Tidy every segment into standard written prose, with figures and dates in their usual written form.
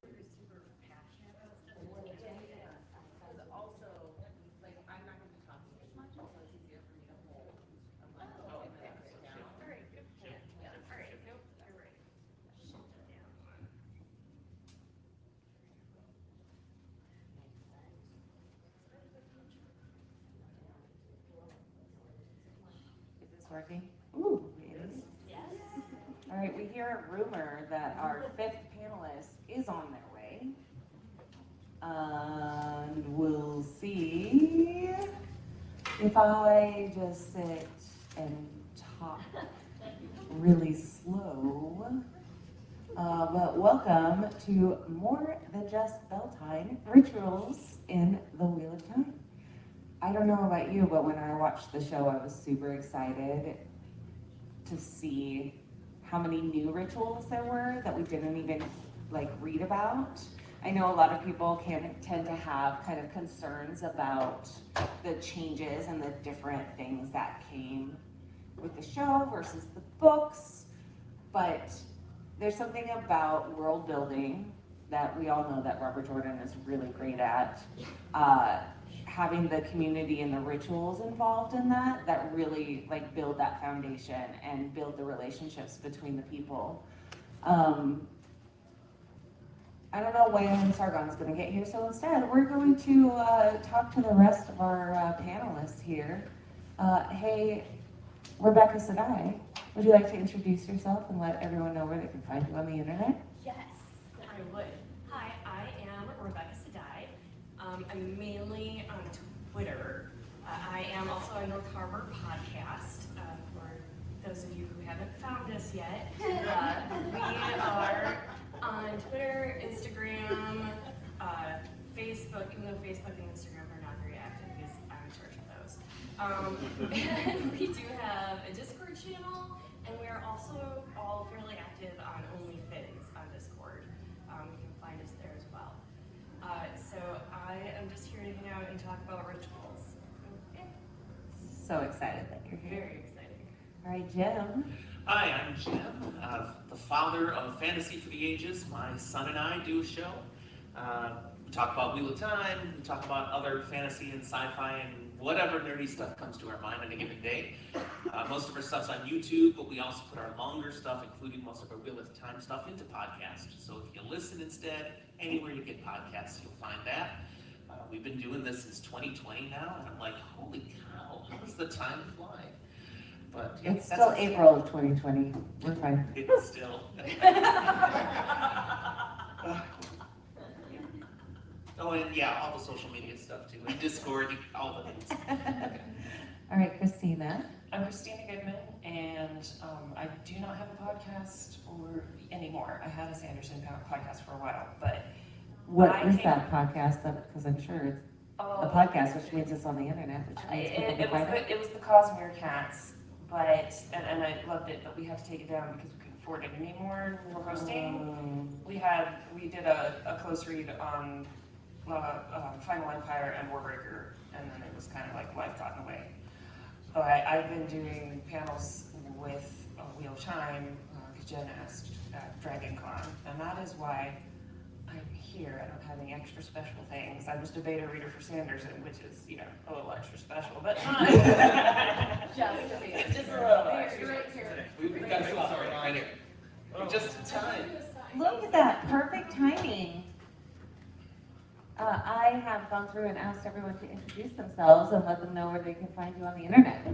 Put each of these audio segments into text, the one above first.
super passionate about stuff. Because also, like, I'm not going to be talking as much, so it's easier for me to hold. I'm like, oh, okay, down. All right, good. Yeah, all right, nope, you're right. Shift it down. Is this working? Ooh, it is. Yes. All right, we hear a rumor that our fifth panelist is on their way. And we'll see if I just sit and talk really slow. But welcome to more than just Bel Tine rituals in the Wheel of Time. I don't know about you, but when I watched the show, I was super excited to see how many new rituals there were that we didn't even like read about. I know a lot of people can tend to have kind of concerns about the changes and the different things that came with the show versus the books, but there's something about world building that we all know that Robert Jordan is really great at. Having the community and the rituals involved in that really like build that foundation and build the relationships between the people. I don't know when Sargon's going to get here, so instead we're going to talk to the rest of our panelists here. Hey, Rebecca Sadai, would you like to introduce yourself and let everyone know where they can find you on the internet? Yes, I would. Hi, I am Rebecca Sadai. I'm mainly on Twitter. I am also on North Harbor podcast. For those of you who haven't found us yet, we are on Twitter, Instagram, Facebook, even though Facebook and Instagram are not very active because I'm in charge of those. And we do have a Discord channel, and we are also all fairly active on OnlyFins on Discord. You can find us there as well. So I am just here to hang out and talk about rituals. Okay. So excited that you're here. Very exciting. All right, Jim. Hi, I'm Jim, the father of Fantasy for the Ages. My son and I do a show. We talk about Wheel of Time, we talk about other fantasy and sci-fi and whatever nerdy stuff comes to our mind on a given day. Most of our stuff's on YouTube, but we also put our longer stuff, including most of our Wheel of Time stuff, into podcasts. So if you listen instead, anywhere you get podcasts, you'll find that. We've been doing this since 2020 now, and I'm like, holy cow, how does the time fly? But yeah, It's still April of 2020. We're fine. It's still. Oh, and yeah, all the social media stuff too, and Discord, all the things. All right, Christina. I'm Christina Goodman, and I do not have a podcast anymore. I had a Sanderson podcast for a while, but What is that podcast? Because I'm sure it's a podcast, which means it's on the internet, which means people can find it. it was the Cosmere Cats, and I loved it, but we had to take it down because we couldn't afford it anymore for hosting. We did a close read on Final Empire and Warbreaker, and then it was kind of like life got in the way. But I've been doing panels with Wheel of Time, because Jen asked at Dragon Con, and that is why I'm here. I don't have any extra special things. I'm just a beta reader for Sanderson, which is, a little extra special, but not. Just a little extra. Right here. We've got a slot right here. Just in time. Look at that, perfect timing. I have gone through and asked everyone to introduce themselves and let them know where they can find you on the internet.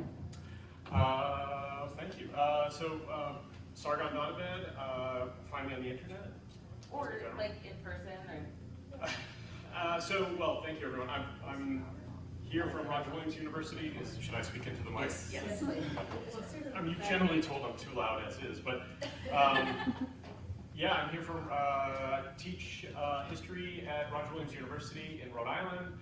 Thank you. Sargon Donovan, find me on the internet. Or like in person or... Thank you everyone. I'm here from Roger Williams University. Should I speak into the mic? Yes. I'm generally told I'm too loud as is, but yeah, I'm here from teach history at Roger Williams University in Rhode Island.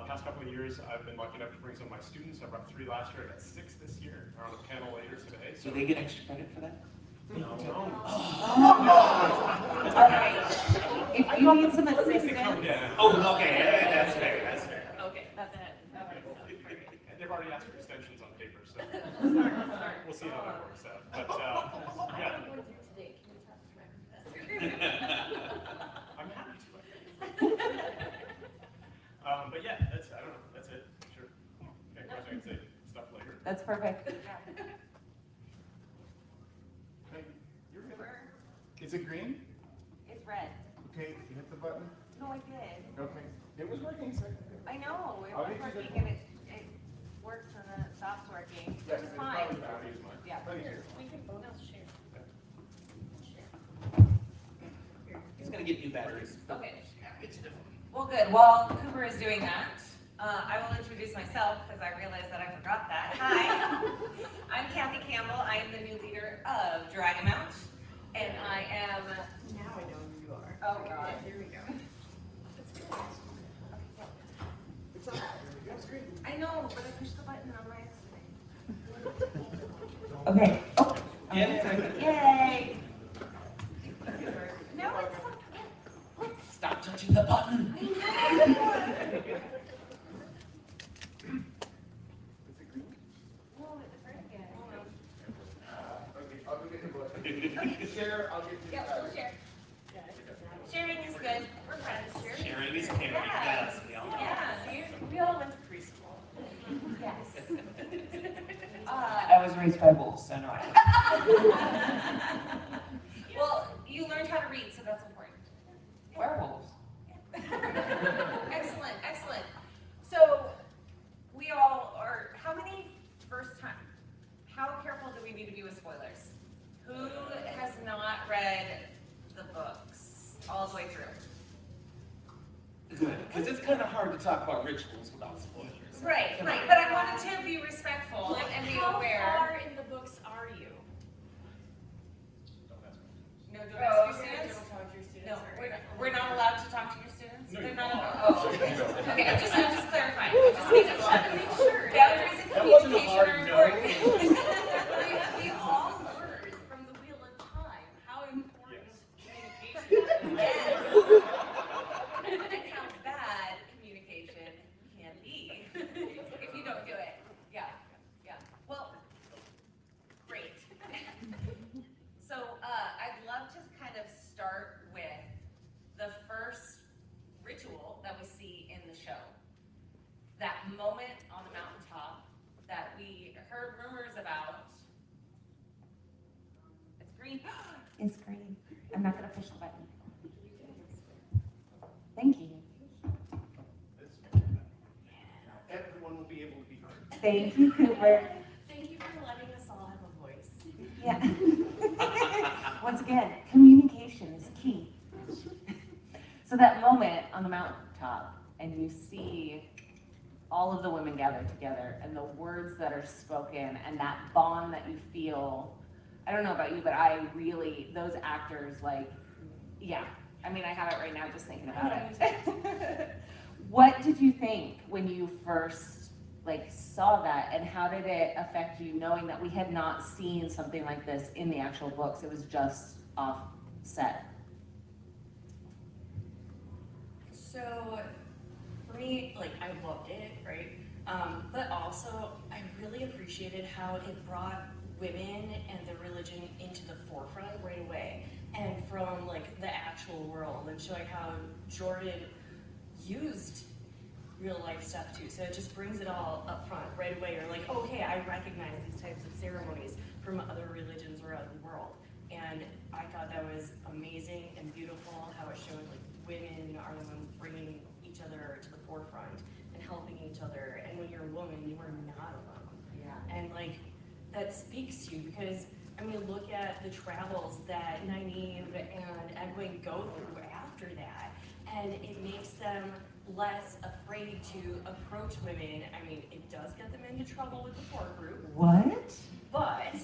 Past couple of years, I've been lucky enough to bring some of my students. I brought 3 last year. I got 6 this year. They're on the panel later today. So they get extra credit for that? No. All right. If you need some assistance... Oh, okay, that's fair, that's fair. Okay, that's it. They've already asked for extensions on paper, so we'll see how that works out. But yeah. I'm Is it green? It's red. Okay, you hit the button. No, I did. Okay. It was working a second ago. I know, it I'll was get you the working and it works and then it stops working, Yeah, which is it's fine. probably battery is mine. Yeah. Thank you. We can both share. He's gonna get new batteries. Okay. It's different. Well, good. While Cooper is doing that, I will introduce myself because I realized that I forgot that. Hi, I'm Kathy Campbell. I am the new leader of Dragamount, and I am. Now I know who you are. Oh God. Here we go. It's up. There we go. It's green. I know, but I pushed the button on my accident. Okay. Oh. Yay. Yay. No, it's so Stop touching the button. Is it green? No, it's red again. Okay, I'll go get the button. Share, I'll get you the Yeah, we'll battery. share. Sharing is good. We're friends. Sharing is caring. Yes, we all know. Yeah. We all went to preschool. Yes. I was raised by wolves, so no, I Well, you learned how to read, so that's important. werewolves. Excellent, excellent. So, we all are, how many first time? How careful do we need to be with spoilers? Who has not read the books all the way through? Good, because it's kind of hard to talk about rituals without spoilers. Right, right, but I wanted to be respectful and be How aware. far in the books are you? Don't ask me. No, don't Oh, ask your students? Don't talk to your students. No, or- we're not allowed to talk to your students? No, They're you not are. allowed, oh, okay. Okay, I'm just clarifying, I just need to make sure. Boundaries and That wasn't a communication hard are no. important. We all learned from the Wheel of Time how important communication is. And how bad communication can be if you don't do it. Yeah, yeah. Well, great. So, I'd love to kind of start with the first ritual that we see in the show. That moment on the mountaintop that we heard rumors about. It's green. It's green. I'm not gonna push the button. Thank you. Everyone will be able to be heard. Thank you, Cooper. Thank you for letting us all have a voice. Yeah. Once again, communication is key. So that moment on the mountaintop, and you see all of the women gathered together, and the words that are spoken, and that bond that you feel. I don't know about you, but I really, those actors, like, yeah. I mean, I have it right now just thinking about it. What did you think when you first, like, saw that, and how did it affect you knowing that we had not seen something like this in the actual books? It was just off set. So, for me, like, I loved it, right? But also, I really appreciated how it brought women and their religion into the forefront right away, and from, like, the actual world, and showing how Jordan used real life stuff too. So it just brings it all up front right away. You're like, okay, I recognize these types of ceremonies from other religions around the world. And I thought that was amazing and beautiful, how it showed like women are the ones bringing each other to the forefront and helping each other. And when you're a woman, you are not alone. Yeah. And like, that speaks to you because, I mean, look at the travels that Nynaeve and Egwene go through after that. And it makes them less afraid to approach women. I mean, it does get them into trouble with the poor group, What? but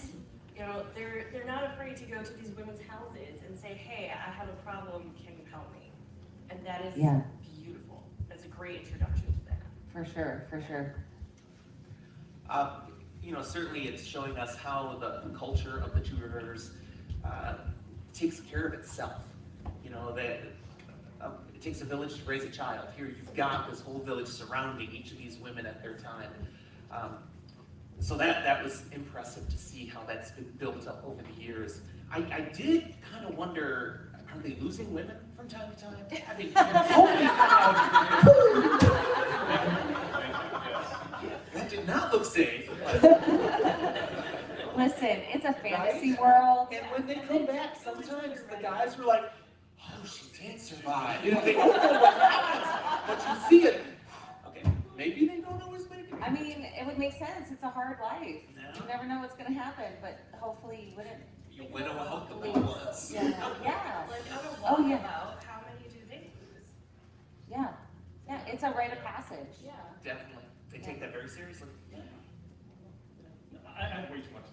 you know, they're not afraid to go to these women's houses and say, hey, I have a problem, can you help me? And that is Yeah. beautiful. That's a great introduction to that. For sure, for sure. You know, certainly it's showing us how the culture of the Tudors takes care of itself. You know, that it takes a village to raise a child. Here you've got this whole village surrounding each of these women at their time. So that was impressive to see how that's been built up over the years. I did kind of wonder, are they losing women from time to time? I mean, holy cow, that did not look safe. Listen, it's a fantasy world. And when they come back, sometimes the guys were like, oh, she did survive. You know, they don't know what happens, but you see it. Okay, maybe they don't always make it. I mean, it would make sense. It's a hard life. No. You never know what's gonna happen, but hopefully you wouldn't. You winnow a hope the little ones. Yeah. Yeah. Like out of Oh, yeah. walkabout, how many do they lose? Yeah. Yeah. It's a rite of passage. Yeah. Definitely. They take that very seriously. I had way too much.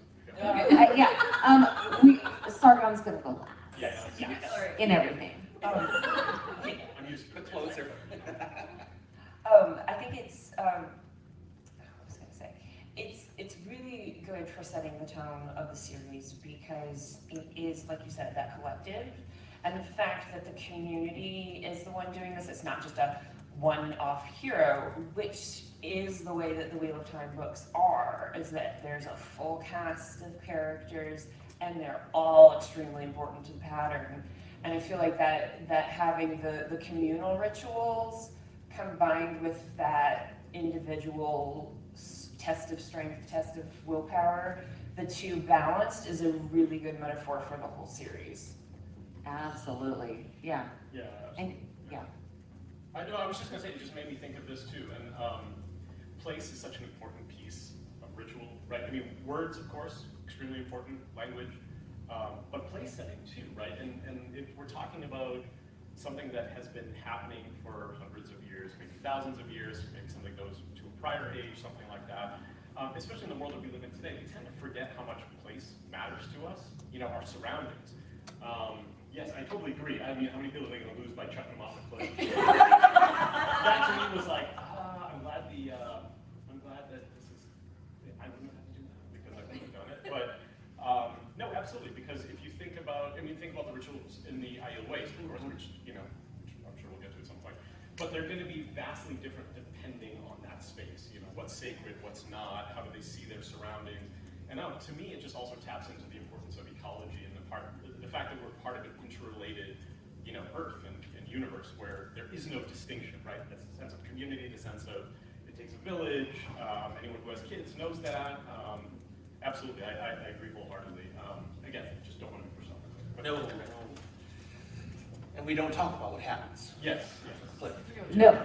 Sargon's gonna go last. Yeah. In everything. I'm used to it. Closer. I think it's, I was gonna say, it's really good for setting the tone of the series because it is, like you said, that collective. And the fact that the community is the one doing this, it's not just a one-off hero, which is the way that the Wheel of Time books are, is that there's a full cast of characters and they're all extremely important to the pattern. And I feel like that having the communal rituals combined with that individual test of strength, test of willpower, the two balanced is a really good metaphor for the whole series. Absolutely. Yeah. Yeah. And yeah. I know, I was just gonna say, it just made me think of this too, and place is such an important piece of ritual, right? I mean, words, of course, extremely important, language, but place setting too, right? And if we're talking about something that has been happening for hundreds of years, maybe thousands of years, maybe something goes to a prior age, something like that, especially in the world that we live in today, we tend to forget how much place matters to us, you know, our surroundings. Yes, I totally agree. I mean, how many people are they going to lose by chucking them off the cliff? That to me was like, I'm glad that this is, I wouldn't have to do that because I wouldn't have done it. But no, absolutely, because if you think about, think about the rituals in the Ideal Ways, of course, which I'm sure we'll get to at some point, but they're going to be vastly different depending on that space. You know, what's sacred, what's not, how do they see their surroundings. And to me, it just also taps into the importance of ecology and the fact that we're part of an interrelated, Earth and universe where there is no distinction, right? That's the sense of community, the sense of it takes a village. Anyone who has kids knows that. Absolutely, I agree wholeheartedly. Again, just don't want to be personified. No. And we don't talk about what happens. Yes. Cliff. No.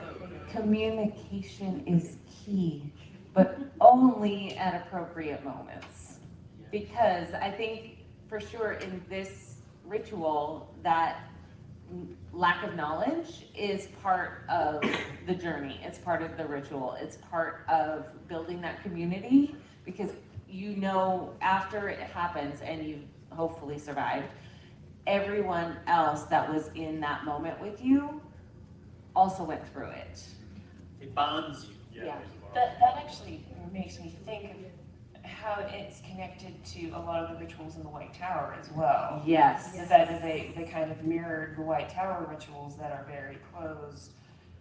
Communication is key, but only at appropriate moments. Because I think for sure in this ritual that lack of knowledge is part of the journey. It's part of the ritual. It's part of building that community because after it happens and you've hopefully survived, everyone else that was in that moment with you also went through it. It bonds you. Yeah. That actually makes me think of how it's connected to a lot of the rituals in the White Tower as well. Yes. That they kind of mirrored the White Tower rituals that are very closed,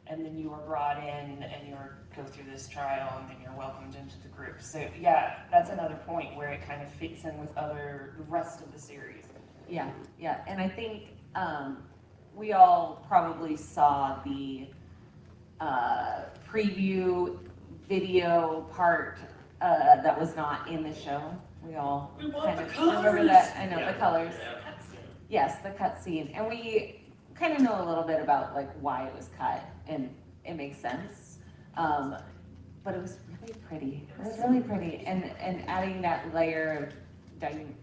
and then you are brought in and you go through this trial and then you're welcomed into the group. So yeah, that's another point where it kind of fits in with the rest of the series. Yeah, and I think we all probably saw the preview video part that was not in the show. We all We want kind the of colors. remember that. I know Yeah. the colors. Yeah. Yes, the cut scene, and we kind of know a little bit about like why it was cut, and it makes sense. But it was really pretty. It was really pretty, and adding that layer of dynamic.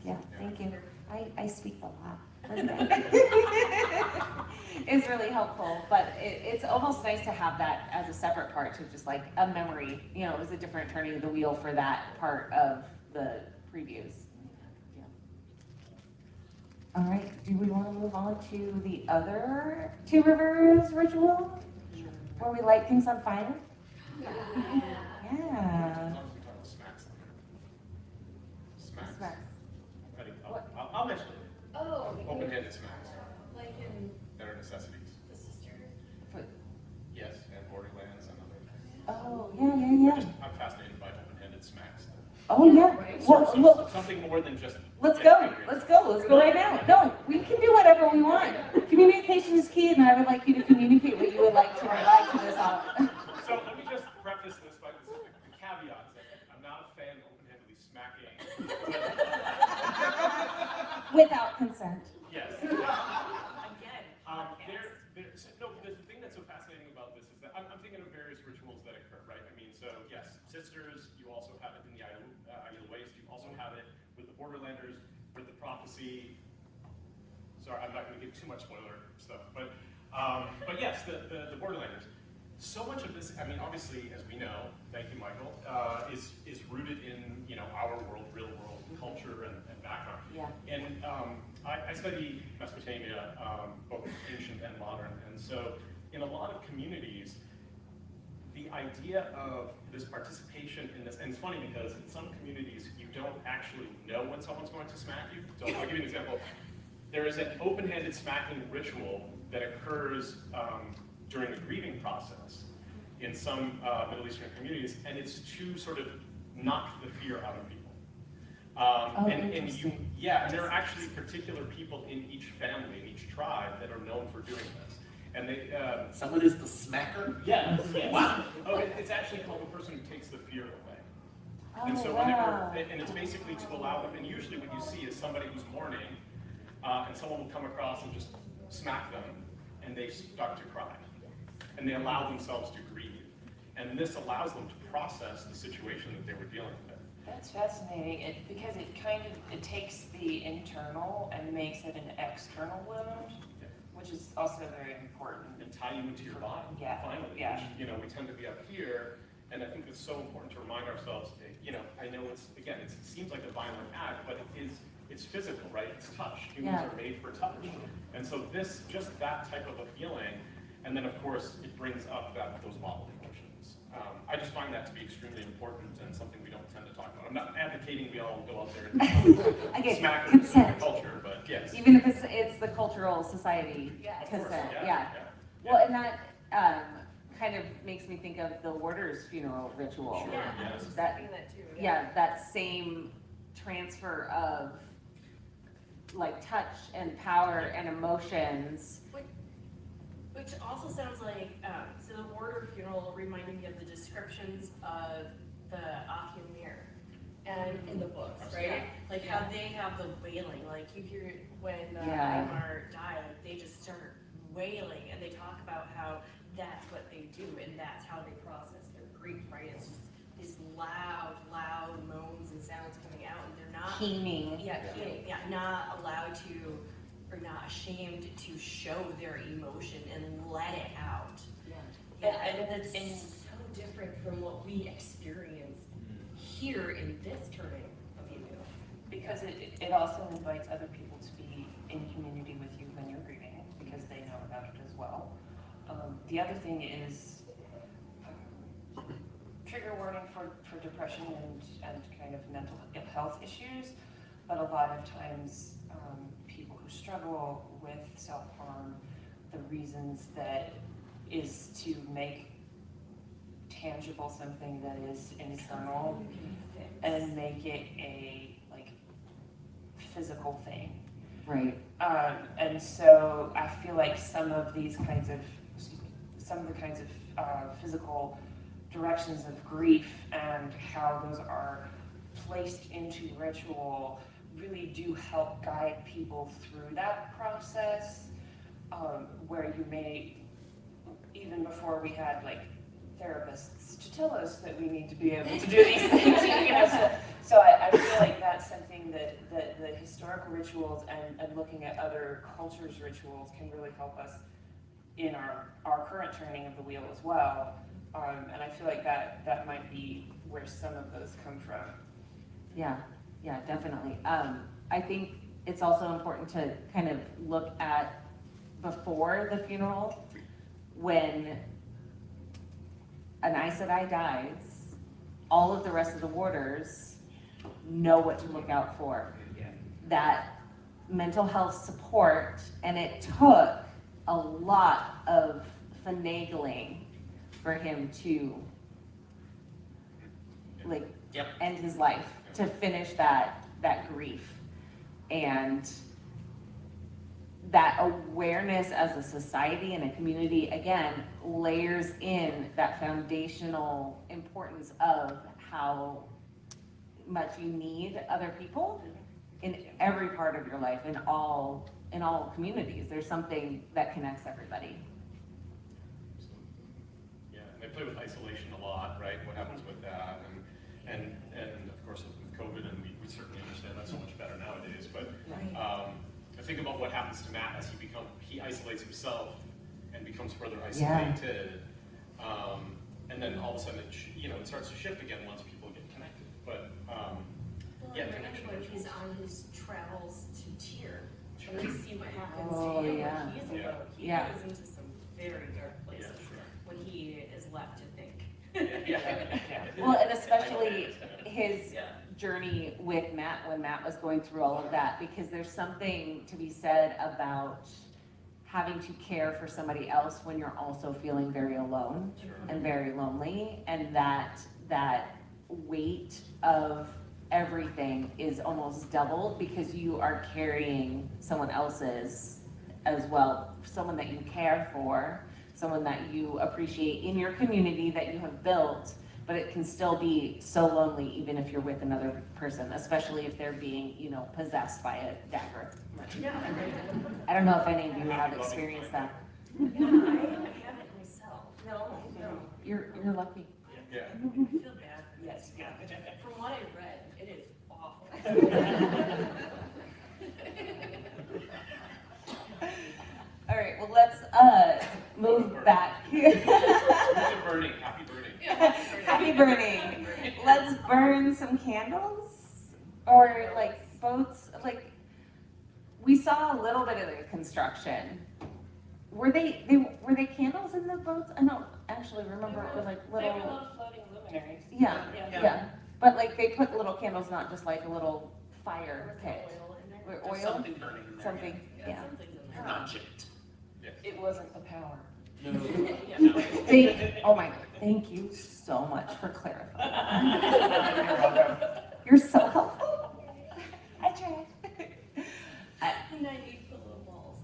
Yeah, thank you. I speak a lot. It's really helpful, but it's almost nice to have that as a separate part to just like a memory. It was a different turning of the wheel for that part of the previews. Yeah. All right, do we want to move on to the other Two Rivers ritual? Where we light things on fire? Yeah. As long as we talk about smacks. Smacks. Smacks. I'll mention it. Oh, Open-handed smacks like in that are necessities. the sister. Yes, and Borderlands and other. Oh, yeah. I'm fascinated by open-handed smacks. Oh, yeah. Well, Something more than just. let's go right now. No, we can do whatever we want. Communication is key, and I would like you to communicate what you would like to relate to this. So let me just preface this by the caveats that I'm not a Without consent. Yes. Again, No, the thing that's so fascinating about this is that I'm thinking of various rituals that occur, right? I mean, so yes, sisters, you also have it in the Idle Waste, you also have it with the Borderlanders, with the prophecy. Sorry, I'm not going to give too much spoiler stuff, but yes, the Borderlanders. So much of this, I mean, obviously, as we know, thank you, Michael, is rooted in our world, real world culture and background. Yeah. And I study Mesopotamia, both ancient and modern, and so in a lot of communities, the idea of this participation in this, and it's funny because in some communities you don't actually know when someone's going to smack you. So I'll give you an example. There is an open-handed smacking ritual that occurs during the grieving process in some Middle Eastern communities, and it's to sort of knock the fear out of people. And there are actually particular people in each family, in each tribe, that are known for doing this. And they Someone is the smacker? yes. Wow. Oh, it's actually called the person who takes the fear away. Oh, And so wow. and it's basically to allow them, and usually what you see is somebody who's mourning, and someone will come across and just smack them, and they start to cry. And they allow themselves to grieve. And this allows them to process the situation that they were dealing with. That's fascinating, because it takes the internal and makes it an external wound, which is also very important. And tie you into your body, Yeah, finally. yeah. Which, we tend to be up here, and I think it's so important to remind ourselves, I know it seems like a violent act, but it's physical, right? It's touch. Humans Yeah. are made for touch. And so just that type of a feeling, and then of course it brings up those volatile emotions. I just find that to be extremely important and something we don't tend to talk about. I'm not advocating we all go out there and Again, smack consent. the culture, but yes. Even if it's the cultural society Yeah. consent, Yeah, yeah. yeah. Well, and that kind of makes me think of the warder's funeral ritual. Sure, yeah, I yes. was just That- thinking that too. Yeah, that same transfer of like touch and power and emotions. Which also sounds like, so the warder funeral reminded me of the descriptions of the Offium mirror and in the books, right? Like how they have the wailing, like you hear when Yeah. Aymar died, they just start wailing, and they talk about how that's what they do and that's how they process their grief, right? It's just these loud moans and sounds coming out, and they're not Keening. not allowed to, or not ashamed to show their emotion and let it out. And that's so different from what we experience here in this turning of you. Because it also invites other people to be in community with you when you're grieving, because they know about it as well. The other thing is trigger warning for depression and kind of mental health issues, but a lot of times people who struggle with self-harm, the reasons that is to make tangible something that is internal and make it a physical thing. Right. And so I feel like some of the kinds of physical directions of grief and how those are placed into ritual really do help guide people through that process, where you may, even before we had therapists to tell us that we need to be able to do these things, so I feel like that's something that the historical rituals and looking at other cultures' rituals can really help us in our current turning of the wheel as well. And I feel like that might be where some of those come from. Yeah, definitely. I think it's also important to kind of look at before the funeral, when an Aes Sedai dies, all of the rest of the warders know what to look out for. That mental health support, and it took a lot of finagling for him to end his life, to finish that grief. And that awareness as a society and a community, again, layers in that foundational importance of how much you need other people in every part of your life, in all communities. There's something that connects everybody. Yeah, and they play with isolation a lot, right? What happens with that, and of course with COVID, and we certainly understand that so much better nowadays. But I think about what happens to Matt as he isolates himself and becomes further isolated, and then all of a sudden it starts to shift again once people get connected. But yeah, connection. When he's on his travels to Tyr, and we see what happens Oh, to him yeah. when he's alone. He Yeah. goes into some very dark places when he is left to think. Well, and especially his journey with Matt, when Matt was going through all of that, because there's something to be said about having to care for somebody else when you're also feeling very alone and very lonely, and that weight of everything is almost doubled because you are carrying someone else's as well, someone that you care for, someone that you appreciate in your community that you have built, but it can still be so lonely even if you're with another person, especially if they're being, possessed by a dagger. I don't know if any of you have experienced that. Yeah, I haven't myself. No. You're lucky. Yeah. I feel bad. Yes. From what I read, it is awful. All right, well, let's move back. Burning, happy burning. Happy burning. Let's burn some candles or like boats. Like we saw a little bit of the construction. Were they candles in the boats? I don't actually remember. It was like They have a little. little floating luminaries. Yeah. But like they put little candles, not just like a little fire pit. Oil in there. With There's oil. something burning in there. Something. Yeah. Something's in there. Not chipped. It wasn't the power. No. Thank you so much for clarifying. You're so helpful. I tried. And I need the little walls.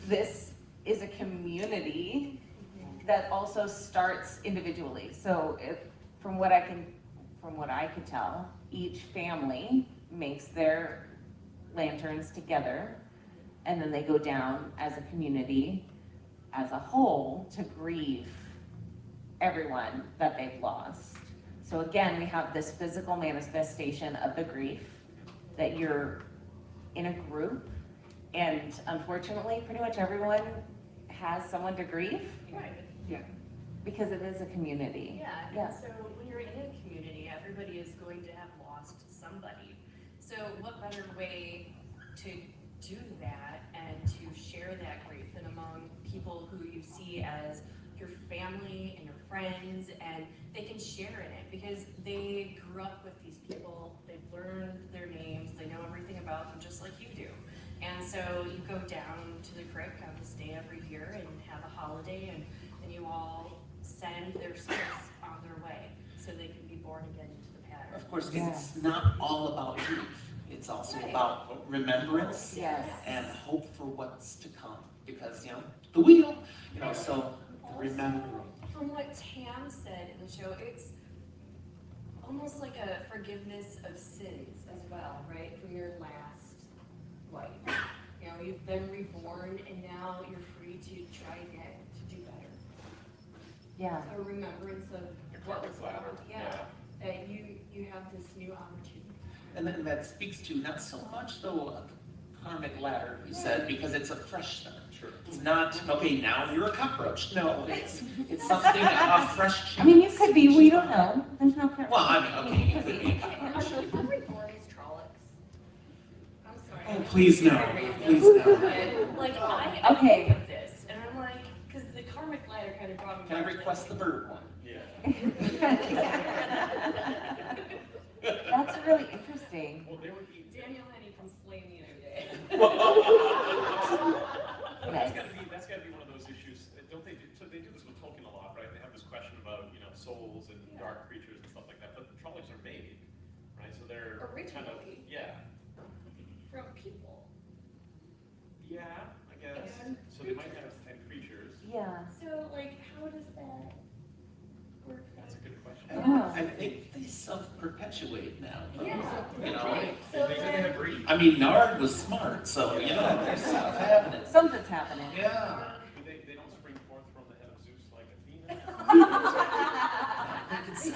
This is a community that also starts individually. So from what I could tell, each family makes their lanterns together, and then they go down as a community, as a whole, to grieve everyone that they've lost. So again, we have this physical manifestation of the grief, that you're in a group, and unfortunately, pretty much everyone has someone to grieve, Right. because it is a community. Yeah, and so when you're in a community, everybody is going to have lost somebody. So what better way to do that and to share that grief than among people who you see as your family and your friends, and they can share in it because they grew up with these people, they've learned their names, they know everything about them just like you do. And so you go down to the creek on this day every year and have a holiday, and you all send their souls on their way so they can be born again into the pattern. Of course, it's not all about grief. It's also about remembrance Yes. and hope for what's to come. Because, the wheel, so remembering. From what Tam said in the show, it's almost like a forgiveness of sins as well, right? From your last life. You've been reborn and now you're free to try again, to do better. Yeah. A remembrance of what was Ladder, wrong. That you have this new opportunity. And then that speaks to not so much though a karmic ladder, you said, because it's a fresh start. Sure. It's not, okay, now you're a cockroach. No, it's something, a fresh I mean, you chance. could be, we don't know. There's no. Well, okay, you could be. Actually, I'm reborn as Trollocs. I'm sorry. Oh, please no, please no. Like, I Okay. think of this, and I'm like, because the karmic ladder kind of brought me Can I back, request the bird one? That's really interesting. Well, there would be. Daniel Henny can slay me any day. That's gotta be one of those issues. Don't they do? So they do this with Tolkien a lot, right? They have this question about souls and dark creatures and stuff like that. But the Trollocs are made, right? So they're kind of Originally. From people. Yeah, I guess. And So they might have 10 creatures. Yeah. So, like, how does that work? That's a good question. Yeah. I think they self-perpetuate now. Yeah. You know, Right. So They then, agree. I mean, Nard was smart, so, you know, there's stuff happening. Something's happening. Yeah. They don't spring forth from the head of Zeus like Athena. They can see.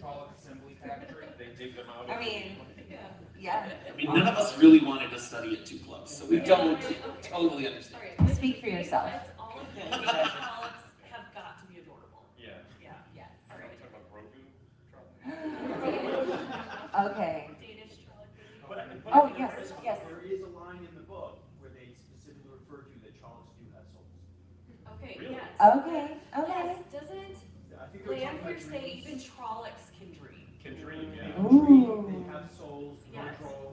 Trolloc Assembly Factory. They dig them out. I mean, Yeah. yeah. I mean, none of us really wanted to study it too close, so we don't totally understand. All right. Speak for yourself. That's all of them. Trollocs have got to be adorable. Yeah. Yeah. Yes. All right. Talk about Grogu. Trolloc. Okay. Danish Trolloc. Oh, yes, yes. There is a line in the book where they specifically refer to that Trollocs do have souls. Okay, Really? yes. Okay, okay. Yes, doesn't I think they're talking Lanford about say dreams. even Trollocs can dream? Can dream, They yeah. can Ooh. dream, they have souls, Yes. Vordrol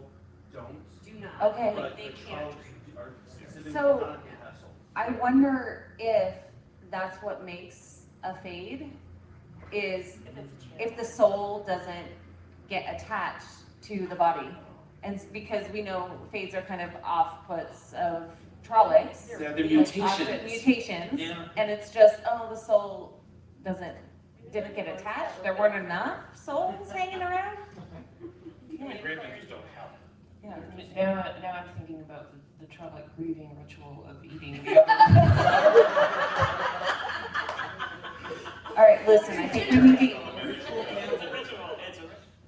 don't. Do not. Okay. But They the can't Trollocs dream. are specifically So- not to have souls. I wonder if that's what makes a fade, is If it's a chance. if the soul doesn't get attached to the body. And because we know fades are kind of off-puts of Trollocs. Yeah, they're Like, mutations. Mutations. Yeah. And it's just, oh, the soul didn't get attached. There weren't enough souls hanging around. The grandmother don't have it. Yeah. Now I'm thinking about the Trolloc grieving ritual of eating the other. All right, listen, I think we need to.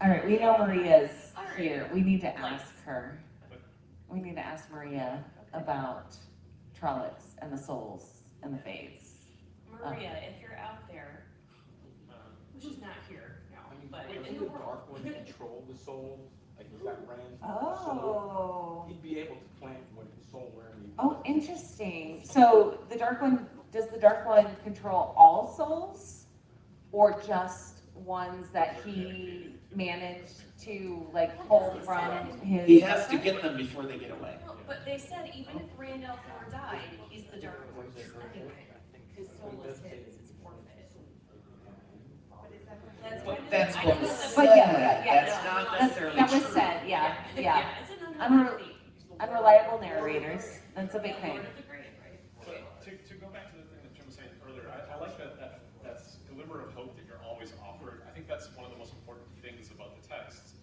All right, we know Maria's here. We need to ask her. We need to ask Maria about Trollocs and the souls and the fades. Maria, if you're out there, she's not here now, but Wait, in doesn't the the world. Dark One control the soul? Like, he's got Rand's soul. Oh. He'd be able to plant what his soul wherever he Oh, wants. interesting. So the Dark One, does the Dark One control all souls? Or just ones that he managed to like pull from his? He has to get them before they get away. No, but they said even if Randall Thor died, he's the Dark Horse anyway. His soul is his, it's forfeit. That's But kind of- that's I what know was that's- But said. yeah, That's no, not no, necessarily That was true. said, yeah. It's an Unre- thing. Unreliable narrators, that's a big thing. Lord of the Grave, right? But to go back to the thing that Jim was saying earlier, I like that's glimmer of hope that you're always offered. I think that's one of the most important things about the text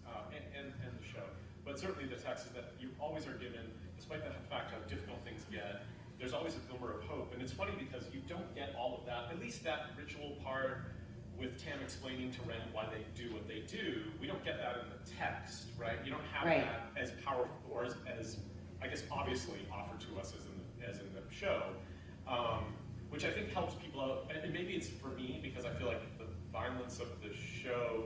and the show. But certainly the text is that you always are given, despite the fact how difficult things get, there's always a glimmer of hope. And it's funny because you don't get all of that, at least that ritual part with Tam explaining to Ren why they do what they do. We don't get that in the text, right? You don't have Right. that as powerful or as I guess obviously offered to us as in the show. Which I think helps people out, and maybe it's for me because I feel like the violence of the show,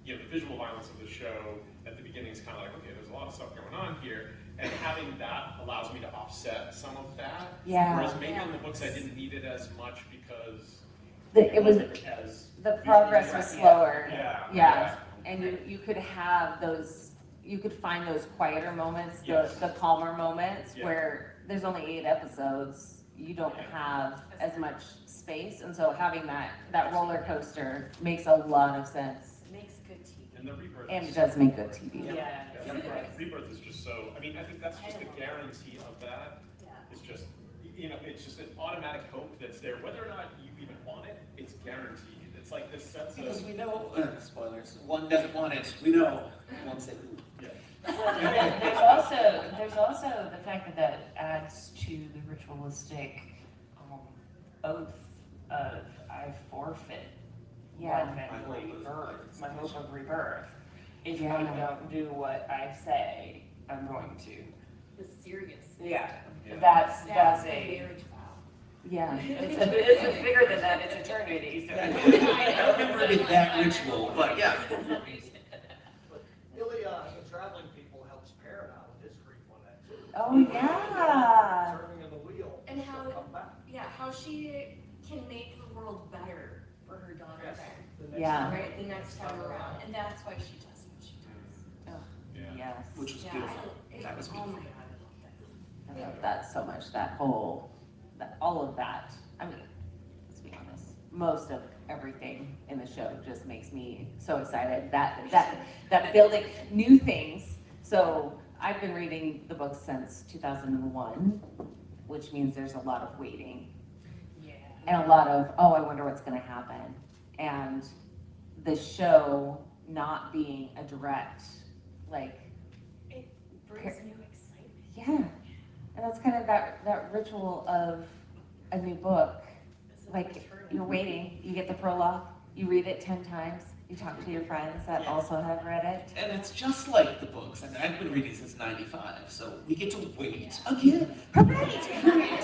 the visual violence of the show at the beginning is kind of like, okay, there's a lot of stuff going on here, and having that allows me to offset some of that. Yeah. Whereas maybe in the books I didn't need it as much because It was, as the progress was slower. Yeah. Yeah, and you could have those, you could find those quieter moments, the calmer moments Yeah. where there's only 8 episodes. You don't have as much space, and so having that roller coaster makes a lot of sense. It makes good TV. And the rebirth. And it is- does make good TV. Yeah. Rebirth is just so, I mean, I think that's just a guarantee of that. Yeah. It's just, it's just an automatic hope that's there. Whether or not you even want it, it's guaranteed. It's like this sense Because of, we know, spoilers, one doesn't want it, we know. One said, ooh. There's also the fact that adds to the ritualistic oath of I forfeit Yeah. life and My hope of rebirth, my hope of rebirth. If Yeah. you don't do what I say, I'm going to. The serious. Yeah, Yeah. that's That's a a. marriage vow. Yeah. It's bigger than that. It's eternity. So. I don't remember it that ritual, but yeah. But Ilya, the traveling people, helps Perrin out with his grief on that too. Oh, yeah. Turning of the wheel. And how- she'll come back. Yeah, how she can make the world better for her daughter Yes. there, The next Yeah. time. right, the next time around, and that's why she does what she does. yeah. Yes. Which was Yeah, beautiful. it- That was oh my beautiful. God, I love that. I love that so much, all of that. I mean, let's be honest, most of everything in the show just makes me so excited that building new things. So I've been reading the book since 2001, which means there's a lot of waiting Yeah. and a lot of, oh, I wonder what's gonna happen. and the show not being a direct, like, It brings new excitement. yeah. And that's kind of that ritual of a new book. This is Like, eternal. you're waiting, you get the prologue, you read it 10 times, you talk to your friends that also have read it. And it's just like the books. I mean, I've been reading since '95, so we get to wait again. Hooray! It's great.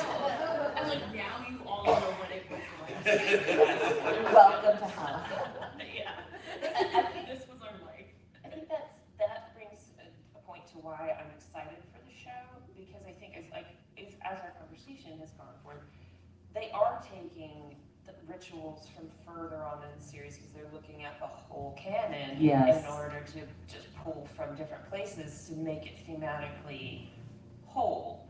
And like now you all know what it was like. Welcome to hell. Yeah. This was our life. I think that brings a point to why I'm excited for the show, because I think as our conversation has gone forth, they are taking the rituals from further on in the series because they're looking at the whole canon Yes. in order to just pull from different places to make it thematically whole.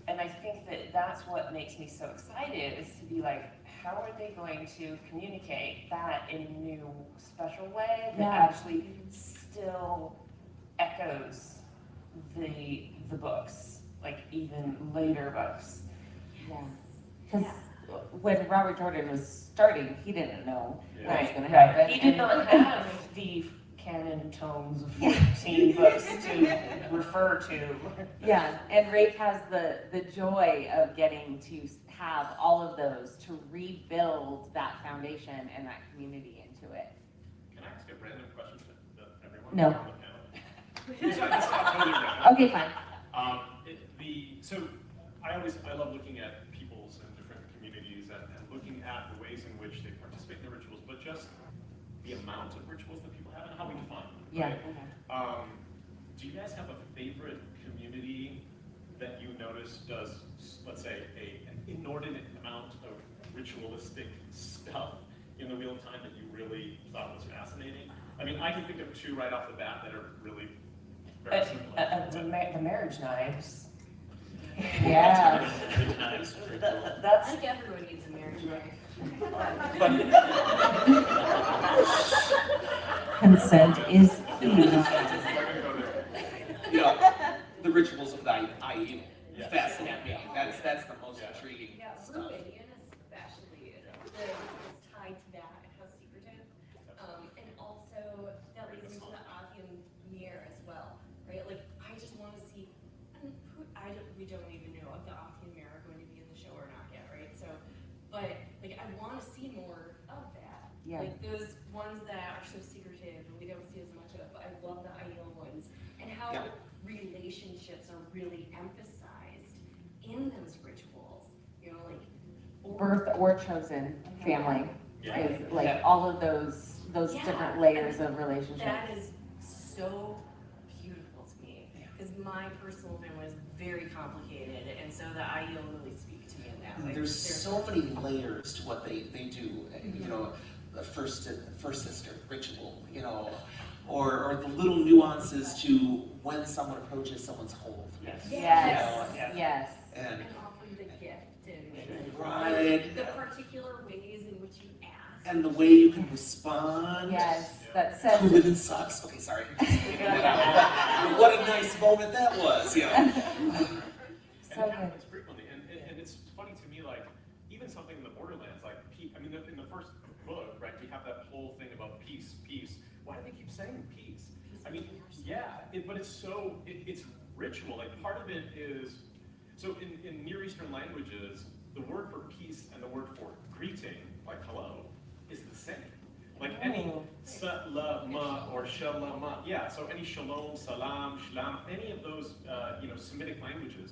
And I think that that's what makes me so excited, is to be like, how are they going to communicate that in a new, special way that Yeah. actually still echoes the books, like even later books. Yeah. Because when Robert Jordan was starting, he didn't know what was Right, going to right. happen. He did not have the canon tomes of 14 books to refer to. Yeah, and Rafe has the joy of getting to have all of those to rebuild that foundation and that community into it. Can I ask a random question to everyone No. on the panel? It's not totally random. Okay, fine. So I love looking at peoples and different communities and looking at the ways in which they participate in the rituals, but just the amount of rituals that people have and how we define them. Yeah. Right? Do you guys have a favorite community that you notice does, let's say, an inordinate amount of ritualistic stuff in the Wheel of Time that you really thought was fascinating? I mean, I can think of two right off the bat that are really very similar. The marriage knives. Yeah. I That's think everyone needs a marriage life. Consent is key. You know, the rituals of the IU Yeah. fascinate me. That's the most intriguing Yeah, stuff. Rubidian especially, is tied to that and how secretive. And also that leads into the Offium mirror as well, right? Like, I just want to see, we don't even know if the Offium mirror are going to be in the show or not yet, right? So, but like, I want to see more of that. Yeah. Like those ones that are so secretive and we don't see as much of, but I love the ideal ones. And how Yeah. relationships are really emphasized in those rituals, you know, like Birth or chosen family Yeah. is like Yeah. all of those Yeah. different layers of relationship. that is so beautiful to me because my personal family is very complicated, and so the ideal really speak to me in that way. There's so many layers to what they do. You know, the first sister ritual. You know, or the little nuances to when someone approaches someone's home. yes. Yes, Yeah. yes. And and offering the gift and right. the particular ways in which you ask. And the way you can respond. Yes, that Who says, living sucks? Okay, sorry. What a nice moment that was, you know. so And it good. happens frequently, and it's funny to me, like, even something in the Borderlands, like, I mean, in the first book, right, you have that whole thing about peace. Why do they keep saying peace? I mean, yeah, but it's so, it's ritual, like, part of it is, so in Near Eastern languages, the word for peace and the word for greeting, like hello, is the same. Like any salama or shalama, yeah, so any shalom, salam, shlam, any of those, Semitic languages,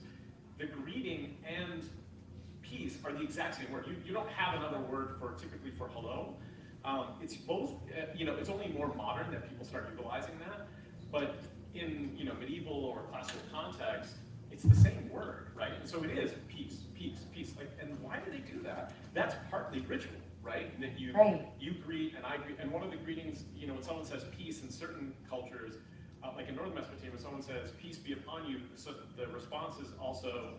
the greeting and peace are the exact same word. You don't have another word typically for hello. It's both, it's only more modern that people start utilizing that, but in, medieval or classical context, it's the same word, right? And so it is peace. Like, and why do they do that? That's partly ritual, right? That you greet and I greet, and one of the greetings, when someone says peace in certain cultures, like in northern Mesopotamia, when someone says peace be upon you, so the response is also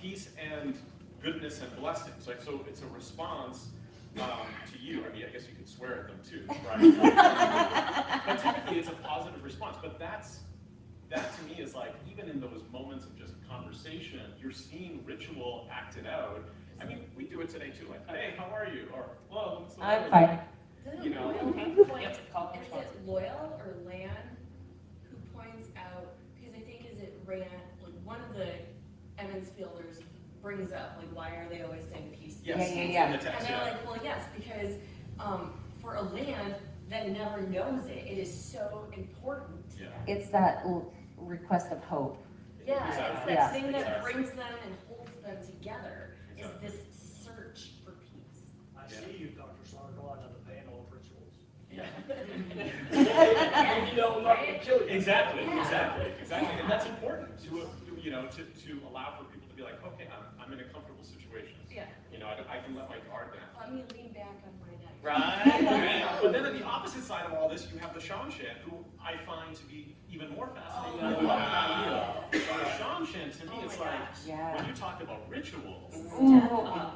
peace and goodness and blessings. Like, so it's a response to you. I mean, I guess you could swear at them too, right? But typically it's a positive response. But that to me is like, even in those moments of just conversation, you're seeing ritual acted out, I mean, we do it today too, like, hey, how are you? Or, well, what's the I'm weather?" fine. Doesn't You know, Loyal point, Yep, call and is response. it Loyal or Lan who points out, because I think is it Rand, like one of the Emmons Fielders brings up, like, why are they always saying peace? Yes, Yeah, yeah, it's yeah. in the And text, they're yeah. like, well, yes, because, for a land that never knows it, it is so important. Yeah. It's that request of hope. Yeah, it's Exactly. Yeah. that thing that Exactly. brings them and holds them together, is Exactly. this search for peace. I see you, Dr. Sargon, on the panel of rituals. Yeah. You know, not to kill you. Exactly, Yeah. exactly. And that's important to, you know, to allow for people to be like, okay, I'm in a comfortable situation. Yeah, You know, I can let my guard down. let me lean back on my neck. Right? But then on the opposite side of all this, you have the Shan, who I find to be even more fascinating. Oh, I love that idea. So the Shan, to me, Oh it's my like, gosh. Yeah. when you talk about rituals, Ooh.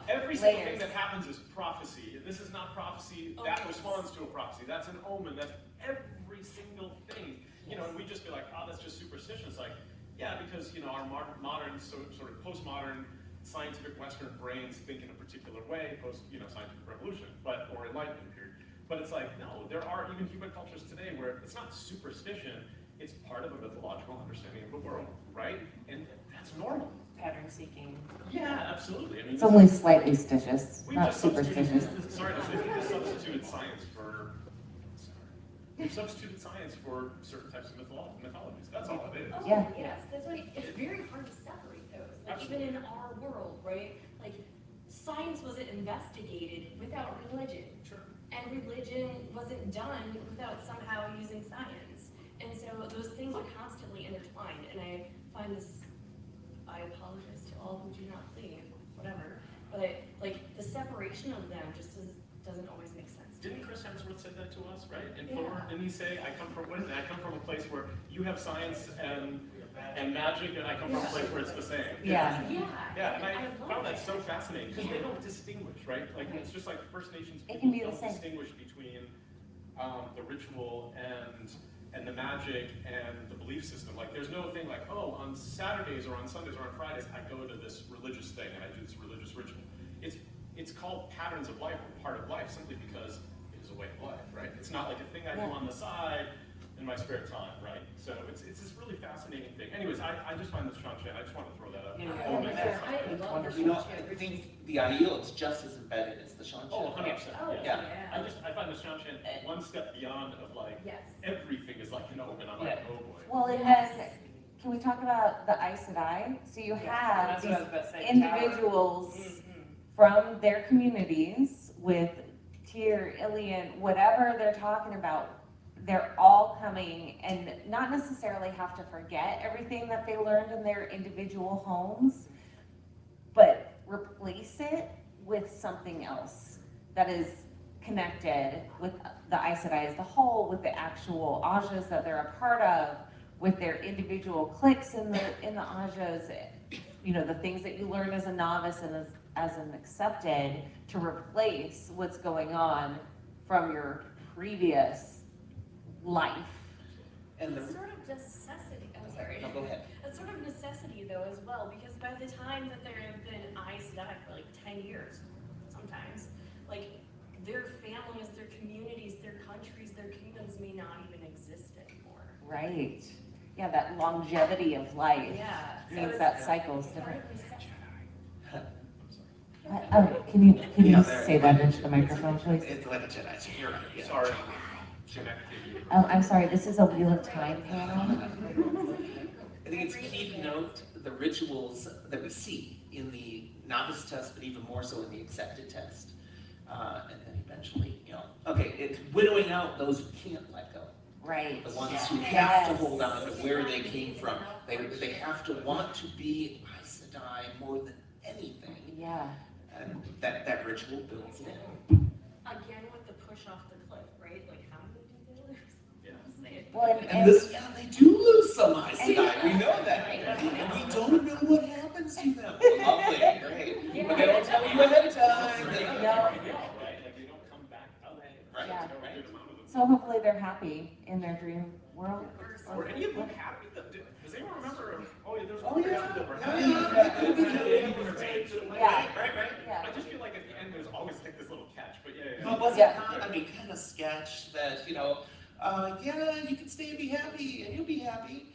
every single Layers. thing that happens is prophecy. This is not prophecy, Oh, that yes. responds to a prophecy. That's an omen, that's every single thing. You know, and we just be like, oh, that's just superstition. It's like, yeah, because, you know, our modern, sort of postmodern, scientific Western brains think in a particular way, post, you know, scientific revolution, or enlightenment period. But it's like, no, there are even human cultures today where it's not superstition, it's part of a mythological understanding of the world, right? And that's normal. Pattern seeking. Yeah, absolutely. I mean, It's this only is- slightly stitious, we've not just substituted- superstitious. Sorry to say, we just substituted science for, we've substituted science for certain types of mythologies. That's all it is. Oh, Yeah. yes, that's why it's very hard to separate those. Like even in our world, right? Like science wasn't investigated without religion. Sure. And religion wasn't done without somehow using science. And so those things are constantly intertwined. And I find this, I apologize to all who do not believe, whatever. But like the separation of them just doesn't always make sense. Didn't Chris Hemsworth say that to us, right? In Yeah. Thor, didn't he say, I come from, what is it? I come from a place where you have science and magic, and I come from a place where it's the same. Yeah. Yeah. Yeah, and I love found that it. so fascinating, because they don't distinguish, right? Like, it's just like First Nations It people can be the don't same. distinguish between the ritual and the magic and the belief system. Like, there's no thing like, oh, on Saturdays or on Sundays or on Fridays, I go to this religious thing and I do this religious ritual. It's called patterns of life or part of life simply because it is a way of life, right? It's not like a thing I do on the side in my spare time, right? So it's this really fascinating thing. Anyways, I just find this Shan. I just want to throw that up. Yeah, Oh, yeah, yeah. yeah. I love the You know, Shan. I think the ideal is just as embedded as the Shan. Oh, 100%. Oh, yeah. yeah. I find the Shan one step beyond of like, Yes. everything is like an omen. I'm like, oh boy. Well, and then, can we talk about the Aes Sedai? So you have That's what I was about to say. these the tower. individuals Mhm. from their communities with Tyr, Ilian, whatever they're talking about, they're all coming and not necessarily have to forget everything that they learned in their individual homes, but replace it with something else that is connected with the Aes Sedai as the whole, with the actual Ajas that they're a part of, with their individual cliques in the Ajas, you know, the things that you learn as a novice and as an accepted, to replace what's going on from your previous life. And It's the, sort of necessity, I'm sorry. no, go ahead. It's sort of necessity though as well, because by the time that there have been Aes Sedai for like 10 years, sometimes, like their families, their communities, their countries, their kingdoms may not even exist anymore. Right. Yeah, that longevity of life Yeah. so means it's that cycle is part different. of necessity. Oh, can you Yeah, there- say that into the microphone, please? It's like a Jedi, so you're right. Sorry. Connected. Oh, I'm sorry, this is a Wheel of Time panel. I think it's key to note the rituals that we see in the novice test, but even more so in the accepted test. And then eventually, you know, okay, it's winnowing out those who can't let go. Right. The ones who have to Yes. hold on to where they came from. They have to want to be Aes Sedai more than anything. Yeah. And that ritual builds it in. Again with the push off the cliff, right? Like how many do they lose? Yeah. Say it. Well, And this, yeah, they do lose some Aes Sedai, we know that. And we don't know what happens to them. Lovely, great. But they don't tell you ahead of time. No. Right? Like they don't come back out. Right, Yeah. There's no good amount of them. So hopefully hopefully they're happy in their dream world. Were any of them happy? Does anyone remember? Oh, yeah, there's Oh, one yeah. that were Yeah, happy. Yeah. Right. Yeah. I just feel like at the end there's always like this little catch, but yeah. But was Yeah. it not, I mean, kind of sketch that, yeah, you can stay and be happy, and you'll be happy,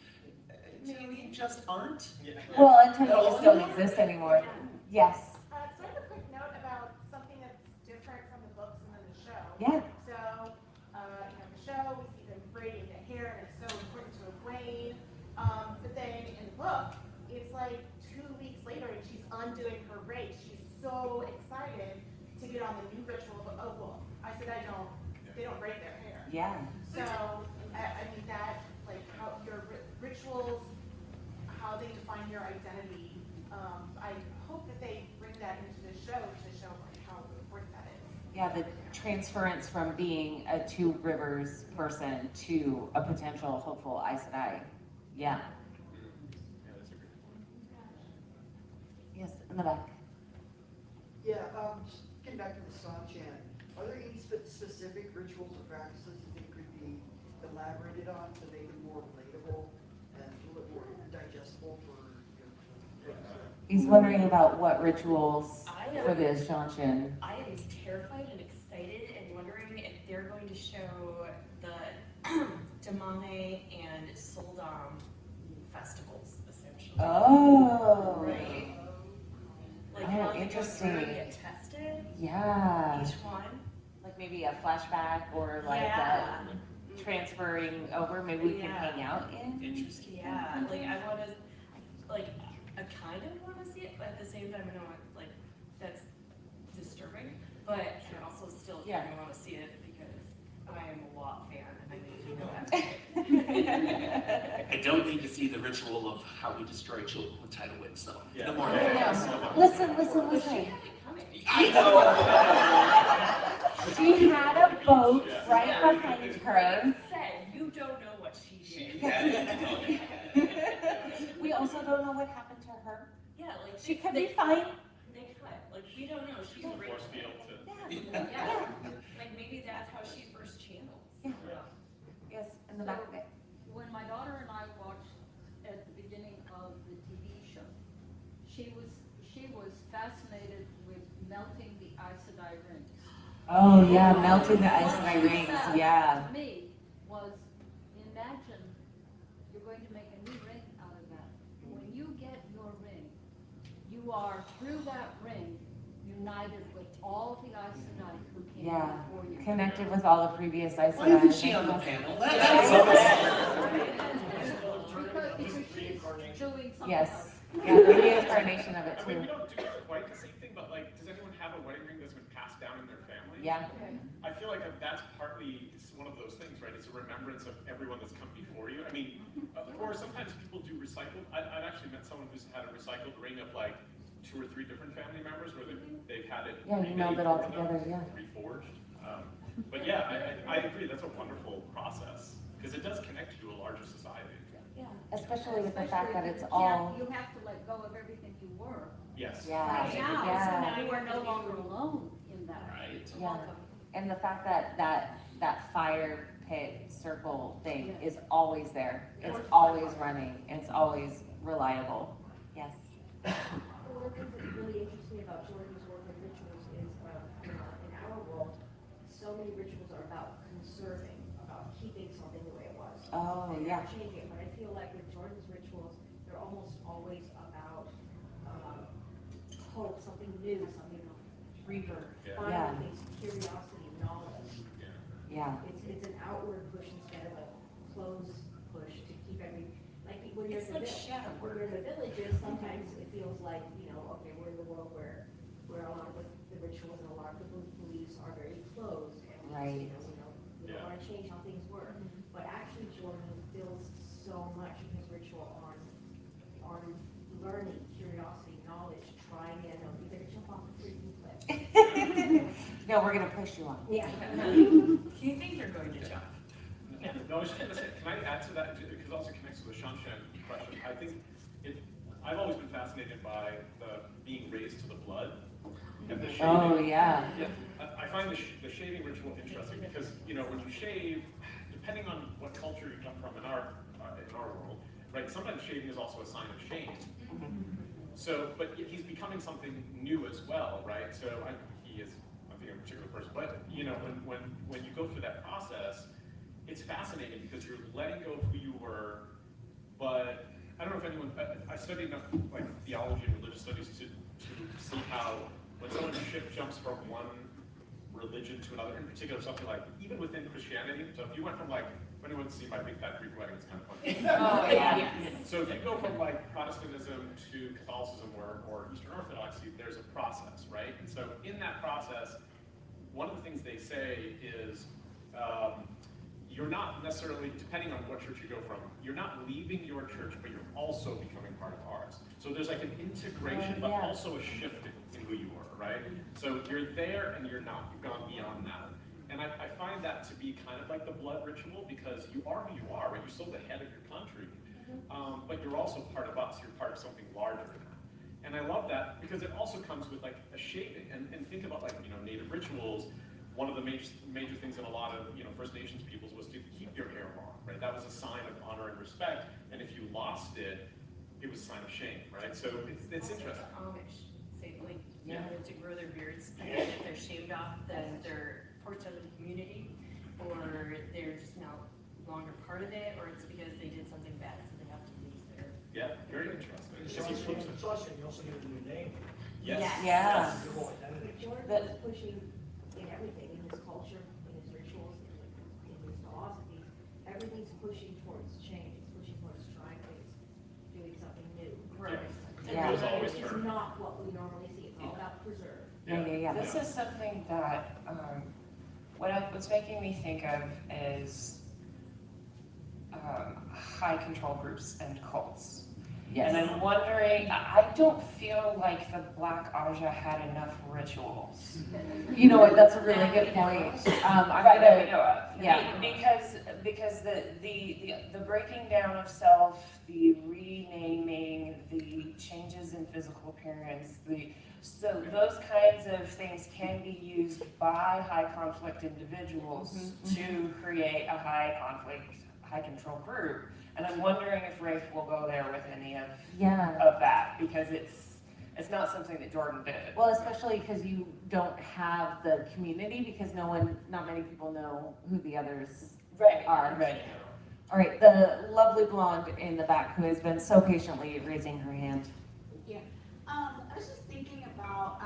until you just aren't? Yeah. Well, until you just don't exist anymore. Yes. So I have a quick note about something that's different from the books and then the show. Yeah. So, the show, we see them braiding the hair, and it's so important to Egwene. But then in the book, it's like 2 weeks later, and she's undoing her braids. She's so excited to get on the new ritual of, oh, well, they don't braid their hair. Yeah. So, I mean, that, like, how your rituals, how they define your identity, I hope that they bring that into the show to show like how important that is. Yeah, the transference from being a Two Rivers person to a potential hopeful Aes Sedai. Yeah. Yeah, that's a great point. Yes, in the back. Yeah, just getting back to the Sanchan, are there any specific rituals or practices that they could be elaborated on to make them more relatable and a little bit more digestible for, He's wondering about what rituals I am- for the Shanshan. I am terrified and excited and wondering if they're going to show the Damane and Soldam festivals, essentially. Oh. Right? Like Oh, how they go interesting. through and get tested, Yeah. each one. Like maybe a flashback or like Yeah. transferring over, maybe we can Yeah. hang out in. Interesting. Yeah, like I want to, like, I kind of want to see it, but at the same time, I know like that's disturbing. But I also still Yeah. kind of want to see it because I am a Lot fan and I need to know that. I don't need to see the ritual of how we destroy children with tidal waves, though. Yeah. No more. Yeah. Listen. I know. She had a boat right behind her. Said you don't know what she did. We also don't know what happened to her. Yeah, like She could they be fine. They could. Like we don't know. She's great. Force field to. Yeah. Like maybe that's how she first channels. Yes, in the back. When my daughter and I watched at the beginning of the TV show, she was fascinated with melting the Aes Sedai rings. Oh yeah, melting the Aes Sedai rings. Yeah. To me was, imagine you're going to make a new ring out of that. When you get your ring, you are through that ring united with all the Aes Sedai who came Yeah. before you. Connected with all the previous Aes Why isn't Sedai. she on the panel? That was Because she's doing something Yes. else. Yeah, the reincarnation of it I mean, we too. don't do quite the same thing, but like, does anyone have a wedding ring that's been passed down in their family? Yeah. I feel like that's partly one of those things, right? It's a remembrance of everyone that's come before you. I mean, or sometimes people do recycled. I've actually met someone who's had a recycled ring of like 2 or 3 different family members where they've had it. Yeah, you meld it all together, yeah. Reforged. But yeah, I agree. That's a wonderful process because it does connect you to a larger society. Yeah. Especially with the fact that it's Especially all, You have to let go of everything you were. Yes. yeah, Right now, yeah. so now you are no longer alone in that. Right. Yeah. And the fact that fire pit circle thing is always there. It's always running. It's always reliable. Yes. One of the things that's really interesting about Jordan's work with rituals is, in our world, so many rituals are about conserving, about keeping something the way it was. Oh, And yeah. not changing it, but I feel like with Jordan's rituals, they're almost always about, hope, something new, something rebirth, Yeah. finding things, curiosity, knowledge. Yeah. It's an outward push instead of a closed push to keep like when you're It's in the like village. shadow When you're in the villages, sometimes it feels like, okay, we're in the world where a lot of the rituals and a lot of the beliefs are very closed. And Right. we don't want to change how things work. But actually, Jordan builds so much of his ritual on learning, curiosity, knowledge, trying it. You better jump off the freaking cliff. No, we're gonna push you on. Yeah. You think you're going to jump? No, I was just gonna say, can I add to that, because it also connects to the Shanshan question. I think I've always been fascinated by the being raised to the blood and the shaving. Oh, yeah. Yeah, I find the shaving ritual interesting because, when you shave, right? Sometimes shaving is also a sign of shame. So, but he's becoming something new as well, right? So he is, I think, a particular person. But you know, when you go through that process, it's fascinating because you're letting go of who you were. But I don't know if anyone, I studied enough like theology and religious studies to see how when someone jumps from one religion to another, in particular something like even within Christianity. So if you went from like, if anyone's seen my Big Fat Greek Wedding, it's kind of funny. Oh, yeah. So if you go from like Protestantism to Catholicism or Eastern Orthodoxy, there's a process, right? And so in that process, one of the things they say is you're not necessarily, depending on what church you go from, you're not leaving your church, but you're also becoming part of ours. So there's like an integration, but also a shift in who you are, right? So you're there and you're not. You've gone beyond that. And I find that to be kind of like the blood ritual because you are who you are, right? You're still the head of your country, but you're also part of us. You're part of something larger than that. And I love that because it also comes with like a shaving. And think about like, you know, native rituals. One of the major things in a lot of, you know, First Nations peoples was to keep your hair long, right? That was a sign of honor and respect. And if you lost it, it was a sign of shame, right? So it's interesting. Amish, say like, you know, to grow their beards, and if they're shaved off, then they're forced out of the community, or they're just now longer part of it, or it's because they did something bad, so they have to lose their. Yeah, very interesting. Saucing, you also get a new name. Yes. Yeah. Your whole identity. Jordan was pushing in everything, in his culture, in his rituals, in his philosophies, everything's pushing towards change, it's pushing towards striving, doing something new. Right. Yeah. It was always It's true. not what we normally see, it's all about preserve. Yeah. This is something that, what's making me think of is high control groups and cults. Yes. And I'm wondering, I don't feel like the Black Aja had enough rituals. You know what, that's a really good point. I'm Right, that we gonna, know of. yeah. Because the breaking down of self, the renaming, the changes in physical appearance, so those kinds of things can be used by high conflict individuals to create a high conflict, high control group. And I'm wondering if Rafe will go there with any of that, because it's not something that Jordan did. Well, especially because you don't have the community, because not many people know who the others are. Right. All right, the lovely blonde in the back who has been so patiently raising her hand. Yeah, I was just thinking about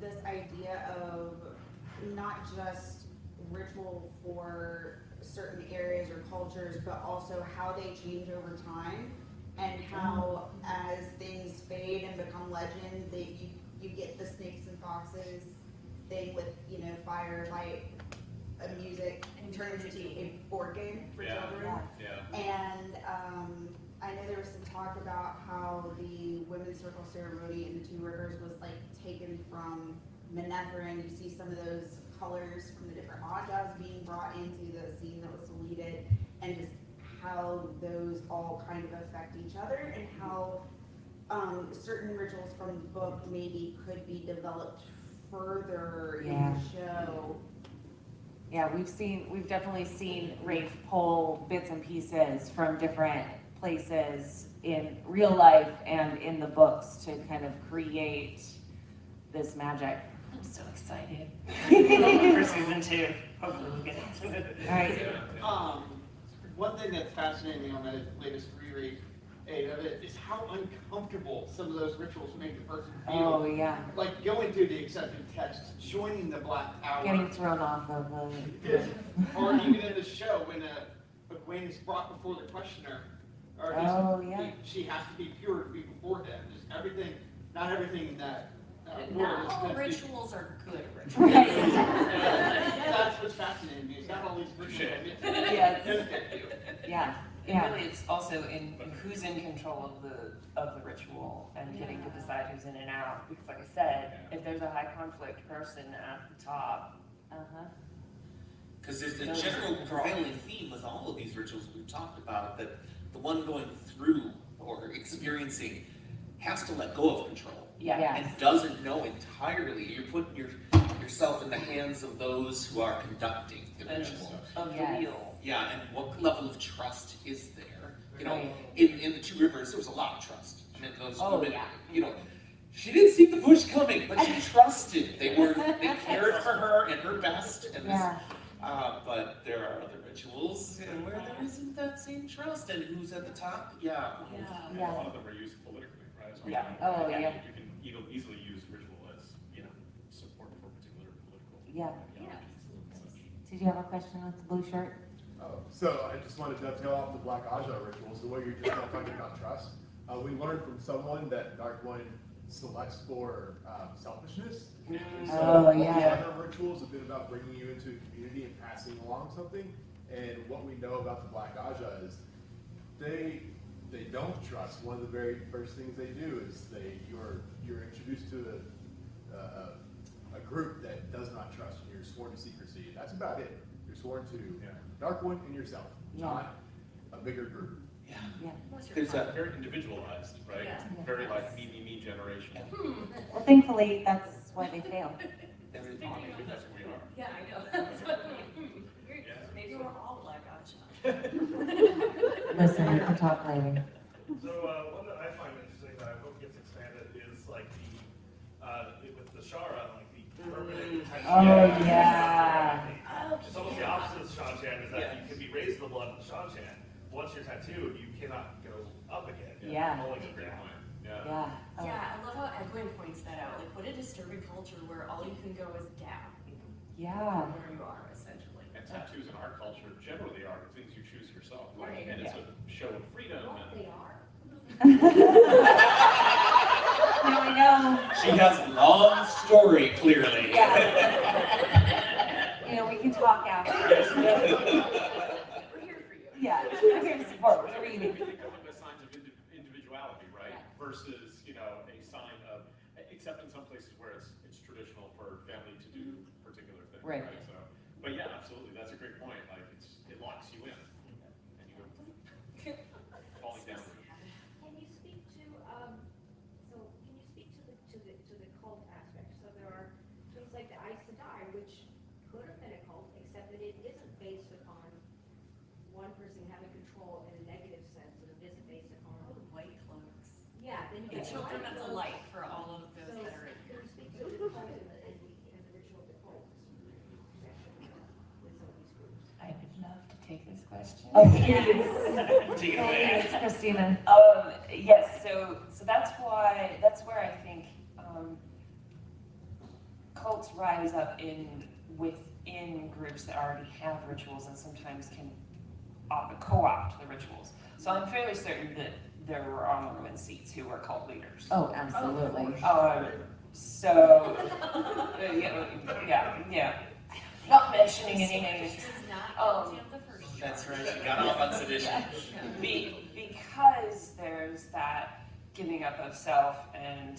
this idea of not just ritual for certain areas or cultures, but also how they change over time, and how as things fade and become legend, you get the snakes and foxes thing with, you know, fire, light, music, and turns into a board game for children. Yeah. And I know there was some talk about how the women's circle ceremony in the Two Rivers was like taken from Manetheren. You see some of those colors from the different Ajas being brought into the scene that was deleted, and just how those all kind of affect each other, and how certain rituals from the book maybe could be developed further in the show. Yeah, we've definitely seen Rafe pull bits and pieces from different places in real life and in the books to kind of create this magic. I'm so excited for season 2. Hopefully we'll get into it. All right. One thing that's fascinating me on that latest reread of it is how uncomfortable some of those rituals make the person feel. Oh, yeah. Like going through the accepted text, joining the Black Hour. Getting thrown off of Or even in the show when Gwen is brought before the questioner. Or she has to be pure to be before him. Just everything, not everything in that Not world all is rituals are good rituals. That's what's fascinating to me. It's not all these rituals. Yeah. And really, it's also in who's in control of the ritual and getting to decide who's in and out. Because, like I said, if there's a high conflict person at the top, Because there's the general prevailing theme with all of these rituals we've talked about, that the one going through or experiencing has to let go of control. And doesn't know entirely. You're putting yourself in the hands of those who are conducting the ritual. of the wheel. Yeah, and what level of trust is there You know, Right. in the Two Rivers, there was a lot of trust. I mean, those Oh, women, yeah. you know, she didn't see the push coming, but she trusted. They cared for her and her best. And this, Yeah. but there are other rituals where there isn't that same trust. And who's at the top? Yeah. And Yeah. a lot of them are used politically, right? So, Yeah. Oh, yeah. You can easily use ritual as, support for particular political. Yeah. ideologies. Did you have a question with the blue shirt? So I just want to dovetail off the Black Aja rituals, the way you're just not talking about trust. We learned from someone that Dark One selects for selfishness. Oh, The yeah. other rituals have been about bringing you into a community and passing along something. And what we know about the Black Aja is they don't trust. One of the very first things they do is you're introduced to a group that does not trust you. You're sworn to secrecy. That's about it. You're sworn to Dark One and yourself, not a bigger group. Yeah. Yeah. There's a Very individualized, right? Yeah. Very like me generation. Well, thankfully, that's why they fail. there is Maybe that's who we are. Yeah, I know. Maybe we're all Black Aja. Listen, we can talk later. So one that I find interesting that I hope gets expanded is like with the Shara, like the permanent tattoo. Oh, yeah. It's almost the opposite of Shanchan, is that you can be raised in the blood of Shanchan. Once you're tattooed, you cannot go up again. Yeah. Only go down. Yeah. Oh. Yeah, I love how Edwin points that out. Like, what a disturbing culture where all you can go is down. Yeah. Where you are, essentially. And tattoos in our culture generally are things you choose yourself. Right. And it's a show of freedom. What And they are. Now we know. She has a long story, clearly. Yeah. You know, we can talk after. We're here for you. Yeah, we're here to support, we're we reading. think of them as signs of individuality, right? Versus, a sign of, except in some places where it's traditional for family to do particular things, Right. right? So, but yeah, absolutely, that's a great point. Like, it locks you in, and you go falling down. Can you speak to, the cult aspect? So there are things like the Aes Sedai, which could have been a cult, except that it isn't based upon one person having control in a negative sense, and it isn't based upon. White cloaks. Yeah, then you The get. children of the light for all of So, those that are in. can you speak to the cult and the ritual of the cult section with some of these groups? I would love to take this question. Oh, please. Take it away. Thanks, Christina. Yes, so that's where I think cults rise up within groups that already have rituals and sometimes can co-opt the rituals. So I'm fairly certain that there were honorable seats who were cult leaders. Oh, absolutely. So, yeah. Not mentioning any names. She's not guilty of the first charge. That's right, she got off on sedition. Because there's that giving up of self and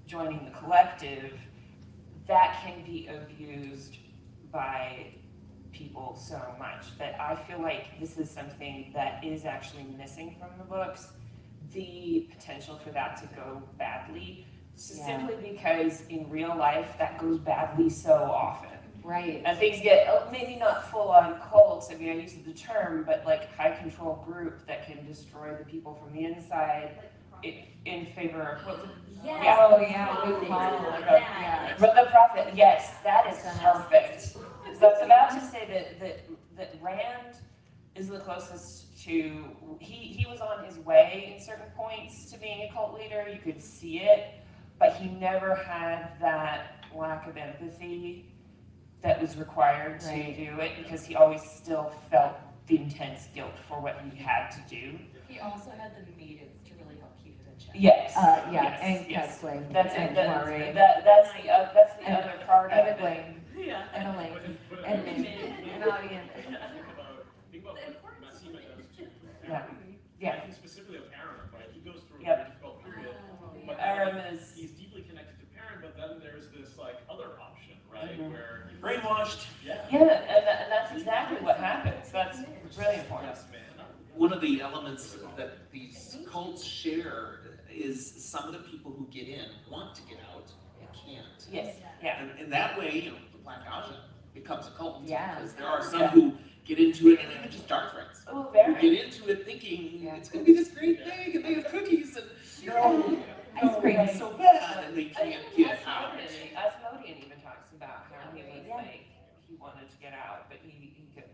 joining the collective, that can be abused by people so much that I feel like this is something that is actually missing from the books. The potential for that to go badly, simply because in real life that goes badly so often. Right. And things get, maybe not full-on cults, I mean, I use the term, but like high-control group that can destroy the people from the inside in favor of, Yes. Oh, yeah, we call it Okay. yeah. but the prophet, yes, that is perfect. So I was about to say that Rand is the closest to, he was on his way in certain points to being a cult leader, you could see it, but he never had that lack of empathy that was required to Right. do it, because he always still felt the intense guilt for what he had to do. He also had the maidens to really help keep it in check. Yes. Yeah, and yes. Kessling. That's and it, that's Maureen. that's the And- other part of And it. Elaine. Yeah. And Elaine. But And think an audience. about what Massima does to Yeah. Aaron. Yeah. I think specifically of Aaron, right? He goes through a Yep. very difficult period. But Aaron is, he's deeply connected to Perrin, but then there's this other option, right? Mhm. Where he Brainwashed. Yeah. and that's exactly what happens. That's really important. Yes, man. One of the elements that these cults share is some of the people who get in want to get out and can't. Yes, yeah. And in that way, the Black Aja becomes a cult. Yeah. Because there are some who get into it, and even just Dark Friends. Oh, We very. get into it thinking Yeah. it's gonna be this great day and they have cookies and Ice cream. it's so bad and they can't get out. Asmodean even talks about how he was Yeah. like, he wanted to get out, but he couldn't.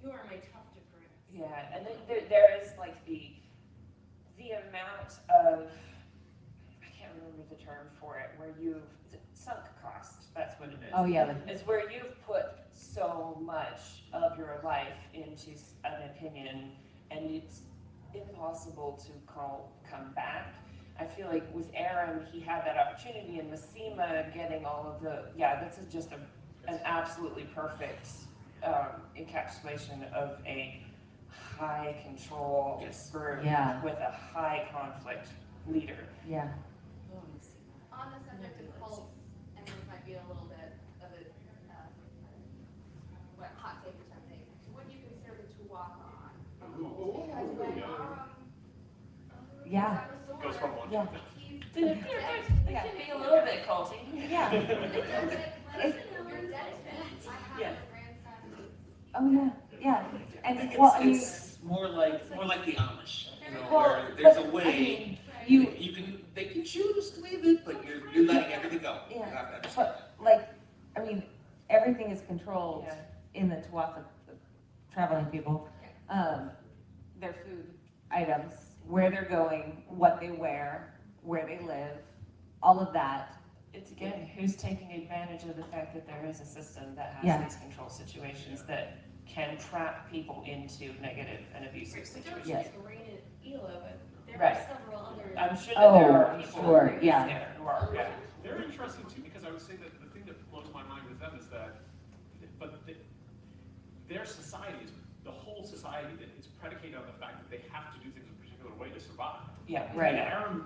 You are my tough to press. Yeah, and then there is like the amount of, I can't remember the term for it, where you've sunk cost, that's what it is. Oh, yeah. It's where you've put so much of your life into an opinion and it's impossible to come back. I feel like with Aaron, he had that opportunity, and Massima getting all of the, that's just an absolutely perfect encapsulation of a high control Yes. group Yeah. with a high conflict leader. Yeah. On the subject of cults, and this might be a little bit of a, hot take or something, would you consider the Tuwaka on? Because when Yeah. Goes from one. Yeah. he's They can be a little bit culty. Yeah. You're dead. I Yeah. have a grandson who's Oh, yeah. Yeah. I And think well, I mean, it's more like the Amish, well, where there's a but, I way mean, you, they can choose to leave it, but you're letting everything go. You Yeah. have to understand. but like, I mean, everything is controlled Yeah. in the Tuatha, the traveling people. Their food items, where they're going, what they wear, where they live, all of that. It's again, who's taking advantage of the fact that there is a system that has Yeah. these control situations that can trap people into negative and abusive We don't situations. Yes. just Lorraine and Ela, but there Right. are several other. I'm sure that there Oh, are people sure, who yeah. there who are, yeah. They're interesting too, because I would say that the thing that blows my mind with them is that, their society is, the whole society is predicated on the fact that they have to do things a particular way to survive. Yeah, Right. And Aaron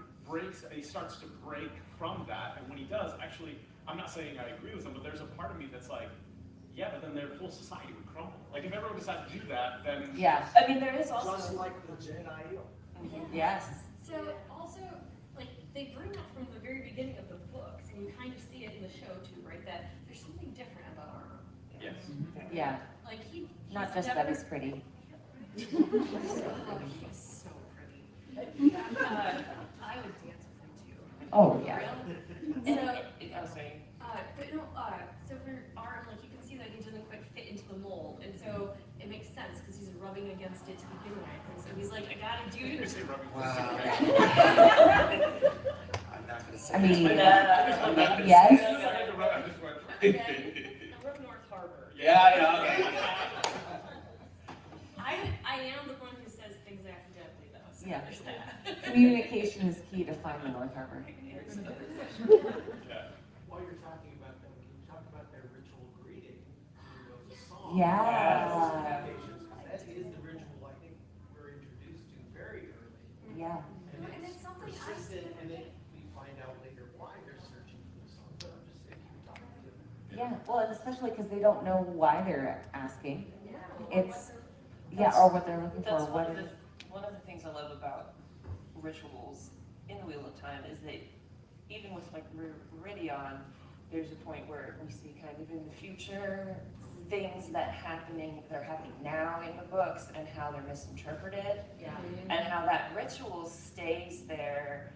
he starts to break from that, and when he does, actually, I'm not saying I agree with him, but there's a part of me that's like, yeah, but then their whole society would crumble. Like, if everyone decided to do that, then. Yeah. I mean, there is Just also, like the Gen IO. Yes. So also, like, they bring that from the very beginning of the books, and you kind of see it in the show too, right? That there's something different about Arno. Yes. Yeah. Like he's Not just never, that he's pretty. Oh, he's so pretty. I would dance with him too. Oh, yeah. So, I was saying, but no, so for Arn, like you can see that he doesn't quite fit into the mold, and so it makes sense because he's rubbing against it to begin with, and so he's like, I gotta do You this. say rubbing Wow. against I'm not gonna say. I mean, I'm not gonna yes. say. I just went. We're up North Harbor. Yeah, okay. I am the one who says things accidentally though, so Yeah. there's that. Communication is key to finding North Harbor. Yeah. While you're talking about them, can you talk about their ritual greeting? The song. Yeah. That is the ritual I think we're introduced to very early. Yeah. And it's something I persistent, and then we find out later why they're searching for the song. But I'm just saying, keep talking to them. Yeah. Well, and especially because they don't know why they're asking. Yeah. It's, yeah, or what they're looking for. that's What one of the things I love about rituals in the Wheel of Time is that even with like Meridian, there's a point where we see kind of in the future things that are happening now in the books and how they're misinterpreted. Yeah. And how that ritual stays there,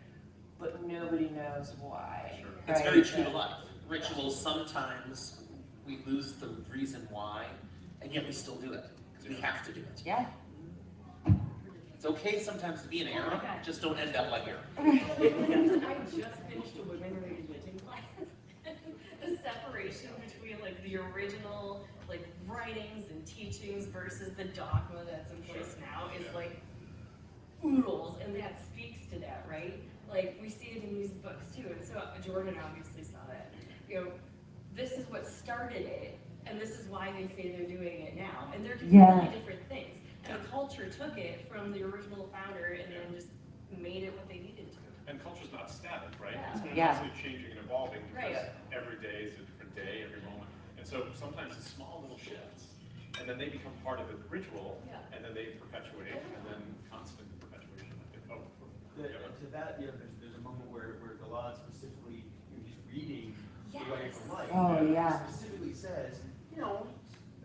but nobody knows why. Sure. It's very true to life. Rituals, sometimes we lose the reason why, and yet we still do it, because we have to do it. Yeah. It's okay sometimes to be an Aaron, just don't end up like Aaron. I just finished a women religion class. The separation between like the original like writings and teachings versus the dogma that's in place now is like oodles, and that speaks to that, right? Like we see it in these books too, and so Jordan obviously saw that. You know, this is what started it, and this is why they say they're doing it now, and they're doing Yeah. really different things. And the culture took it from the original founder and then just made it what they needed to. And culture's not static, right? Yeah. It's Yeah. constantly changing and evolving because Right. every day is a different day, every moment. And so sometimes it's small little shifts, and then they become part of the ritual, Yeah. and then they perpetuate, and then constant perpetuation. To that, there's a moment where Galad specifically, he's reading The Way Yes. from Life. Oh, and yeah. Specifically says,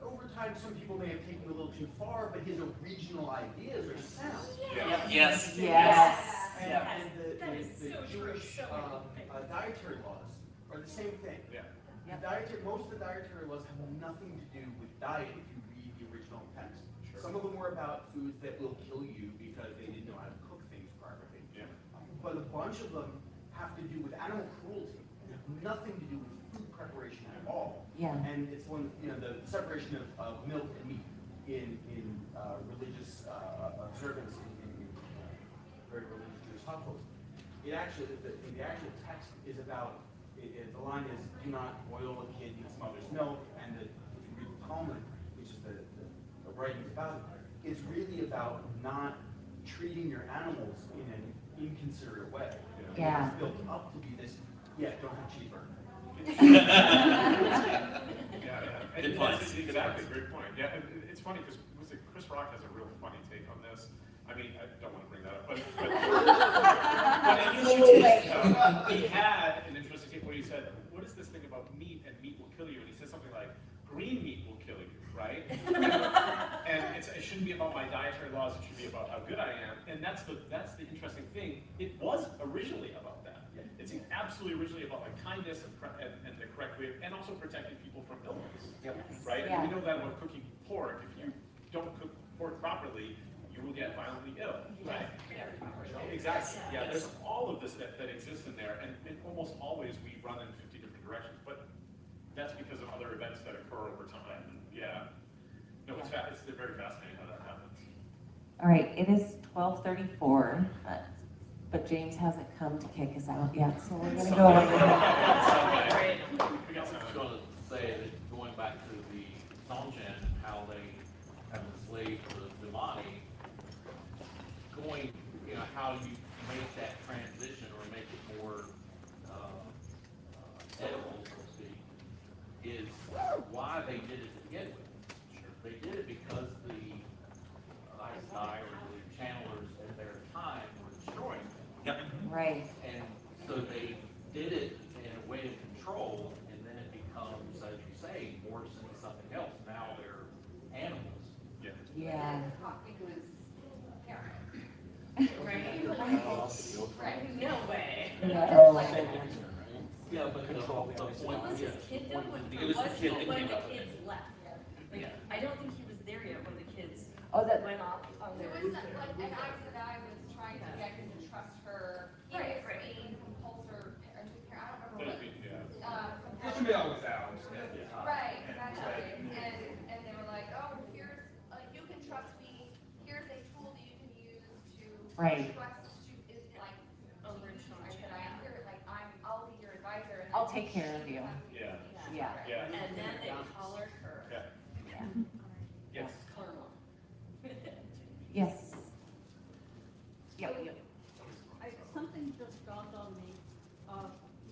over time, some people may have taken a little too far, but his original ideas are sound. Yes. Yes. And, Yes. and That is the so true. Jewish So many dietary laws are the same thing. Yeah. The dietary, most of the dietary laws have nothing to do with diet if you read the original text. Sure. Some of them were about foods that will kill you because they didn't know how to cook things properly. Yeah. But a bunch of them have to do with animal cruelty and have nothing to do with food preparation at all. Yeah. And it's one, the separation of milk and meat in religious observance in very religious Jewish households. It actually, the actual text is about, the line is, do not boil a kid in its mother's milk, and if you read the Talmud, which is the writings about it, it's really about not treating your animals in an inconsiderate way. Yeah. It's built up to be this, don't have cheeseburger. Yeah. And Good point. that's exactly, great point. Yeah, and it's funny because Chris Rock has a real funny take on this. I mean, I don't want to bring that up, but he had an interesting take where he said, "What is this thing about meat and meat will kill you?" And he said something like, "Green meat will kill you, right?" And it shouldn't be about my dietary laws. It should be about how good I am. And that's the interesting thing. It was originally about that. It's absolutely originally about like kindness and the correct way, and also protecting people from illness, right? Yeah. And we know that about cooking pork. If you don't cook pork properly, you will get violently ill, right? Exactly. Yeah, there's all of this that exists in there, and almost always we run in 50 different directions, but that's because of other events that occur over time. Yeah. No, it's very fascinating how that happens. All right, it is 12:34, but James hasn't come to kick us out yet, so we're gonna go over here. Okay. We got I was some. going to say that going back to the Songchen, how they have enslaved the Mani, how you make that transition or make it more edible, so to speak, is why they did it to begin with. They did it because the Aes or the channelers at their time were destroying them. Yep. Right. And so they did it in a way of control, and then it becomes, as you say, morphs into something else. Now they're animals. Yeah. Yeah. Right? Right. No way. No. Yeah, but the point. What was his kid though? It was the kid that when came the up with it. kids left. Like, Yeah. I don't think he was there yet when the kids Oh, that. went off on their. There was some, like, an Aes Sedai was trying to get him to trust her. He Right, was right. being compulsory, I don't remember There's what. been- yeah. Compulsory. It should be always out. Right, exactly, and they were like, oh, here's, you can trust me, here's a tool that you can use to Right. trust, is like, I said, I am here, like, I'll be your advisor. And I'll take care of you. Yeah. Yeah. Yeah. And then they collared her. Yeah. Yes. Colonel. Yes. Yep. Something just dawned on me.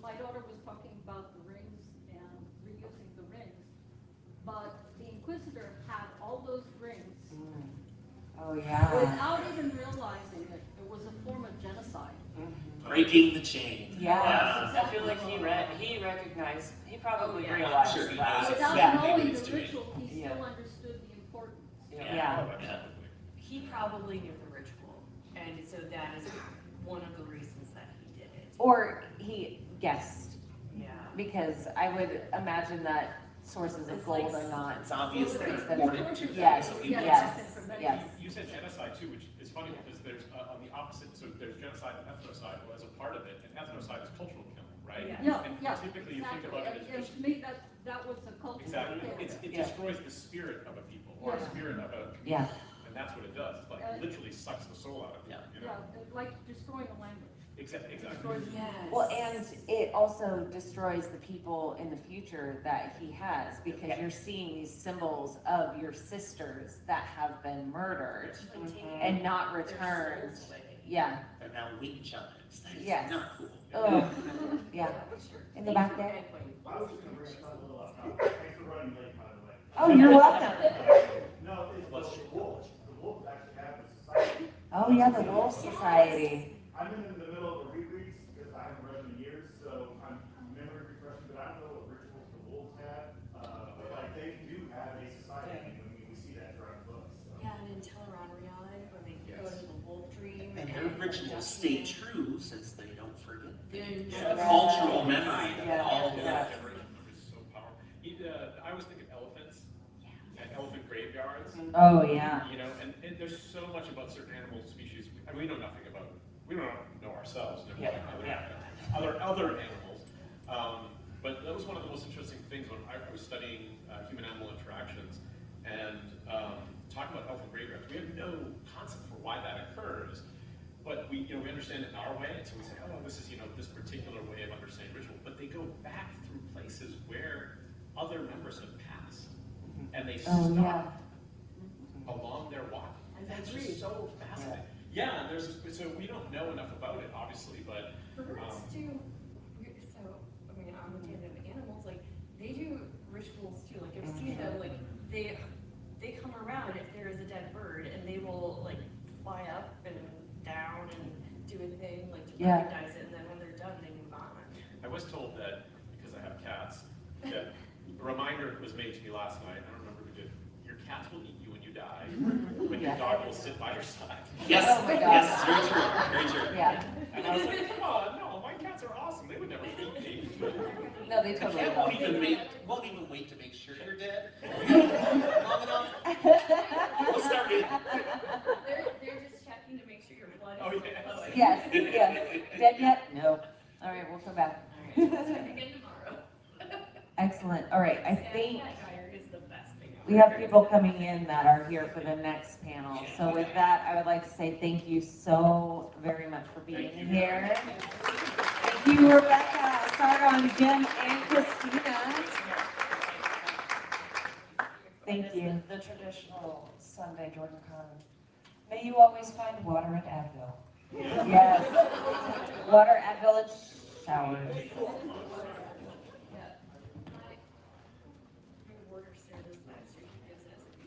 My daughter was talking about the rings and reusing the rings, but the Inquisitor had all those rings Oh, yeah. without even realizing it. It was a form of genocide. Breaking the chain. Yeah. I feel like he recognized, he probably Oh, yeah. realized Sure, he that. knows it. Without Yeah. knowing Maybe the it's doing- ritual, he Yeah. still understood the importance. Yeah. Oh, absolutely. He probably knew the ritual, and so that is one of the reasons that he did it. Or he guessed, Yeah. because I would imagine that sources of It's like gold are not. It's obvious that Yes. he ordered to. Yes, So he Yeah. knows. yes, yes. You said genocide too, which is funny because there's on the opposite, so there's genocide and ethnocide as a part of it, and ethnocide is cultural killing, right? Yeah. Yeah, And yeah, typically you think exactly. about it as And just, to me, that was a cultural exactly, kill. it Yeah. destroys the spirit of a people, or a Yeah. spirit of a community. Yeah. And that's what it does, it like literally sucks the soul out of you, you know? Yeah, like destroying a language. Exactly. Yes. Well, and it also destroys the people in the future that he has, because you're seeing these symbols of your sisters that have been murdered and not returned. Yeah. They're now wind chimes. That is Yes. not cool. Oh, yeah. In the back there. I was just gonna bring something a little up. Thanks for running late, by the way. Oh, you're welcome. No, it's the wolves. The wolves actually have a society. Oh, yeah, the Wolf Society. I've been in the middle of the rereads because I haven't read in years, so I'm memory refreshing, but I don't know what rituals the wolves have. But like they do have a society, and we see that throughout the books. rituals stay true since they don't forget things. Yeah. The cultural memory of Yeah. all of Yeah. that. Is so powerful. I always think of elephants and elephant graveyards. Oh, yeah. You know, and there's so much about certain animal species. I mean, we know nothing about. We don't know ourselves. Never Yeah. mind other animals. But that was one of the most interesting things when I was studying human-animal interactions and talking about elephant graveyards. We have no concept for why that occurs, but we understand it in our way, and so we say, oh, this is this particular way of understanding ritual. But they go back through places where other members have passed, and they stop along their walk. And that's just so fascinating. Yeah, so we don't know enough about it, obviously, but Birds do. So I mean, I'm with the animals. Like they do rituals too. Like I've seen them. Like they come around if there is a dead bird, and they will like fly up and down and do a thing like to recognize it, and then when they're done, they move on. I was told that because I have cats, that a reminder was made to me last night. I don't remember who did. Your cats will eat you when you die, but your dog will sit by your side. Yes, Oh my God. yes, very true, very true. Yeah. And I was like, come on, no, my cats are awesome. They would never eat me. No, they The totally cat will. won't even wait to make sure you're dead. Long enough. We'll start it. They're just checking to make sure your blood is Oh, flowing. Yes, yes. Dead yet? No. All right, we'll come back. Check again tomorrow. Excellent. All right, I think Cat diet is the best thing ever. we have people coming in that are here for the next panel. So with that, I would like to say thank you so very much for being here. Thank you, Rebecca, Sargon, Jim, and Christina. Thank you. The traditional Sunday Jordan Con. May you always find water at Advil. Yes. Water, Advil, and showers.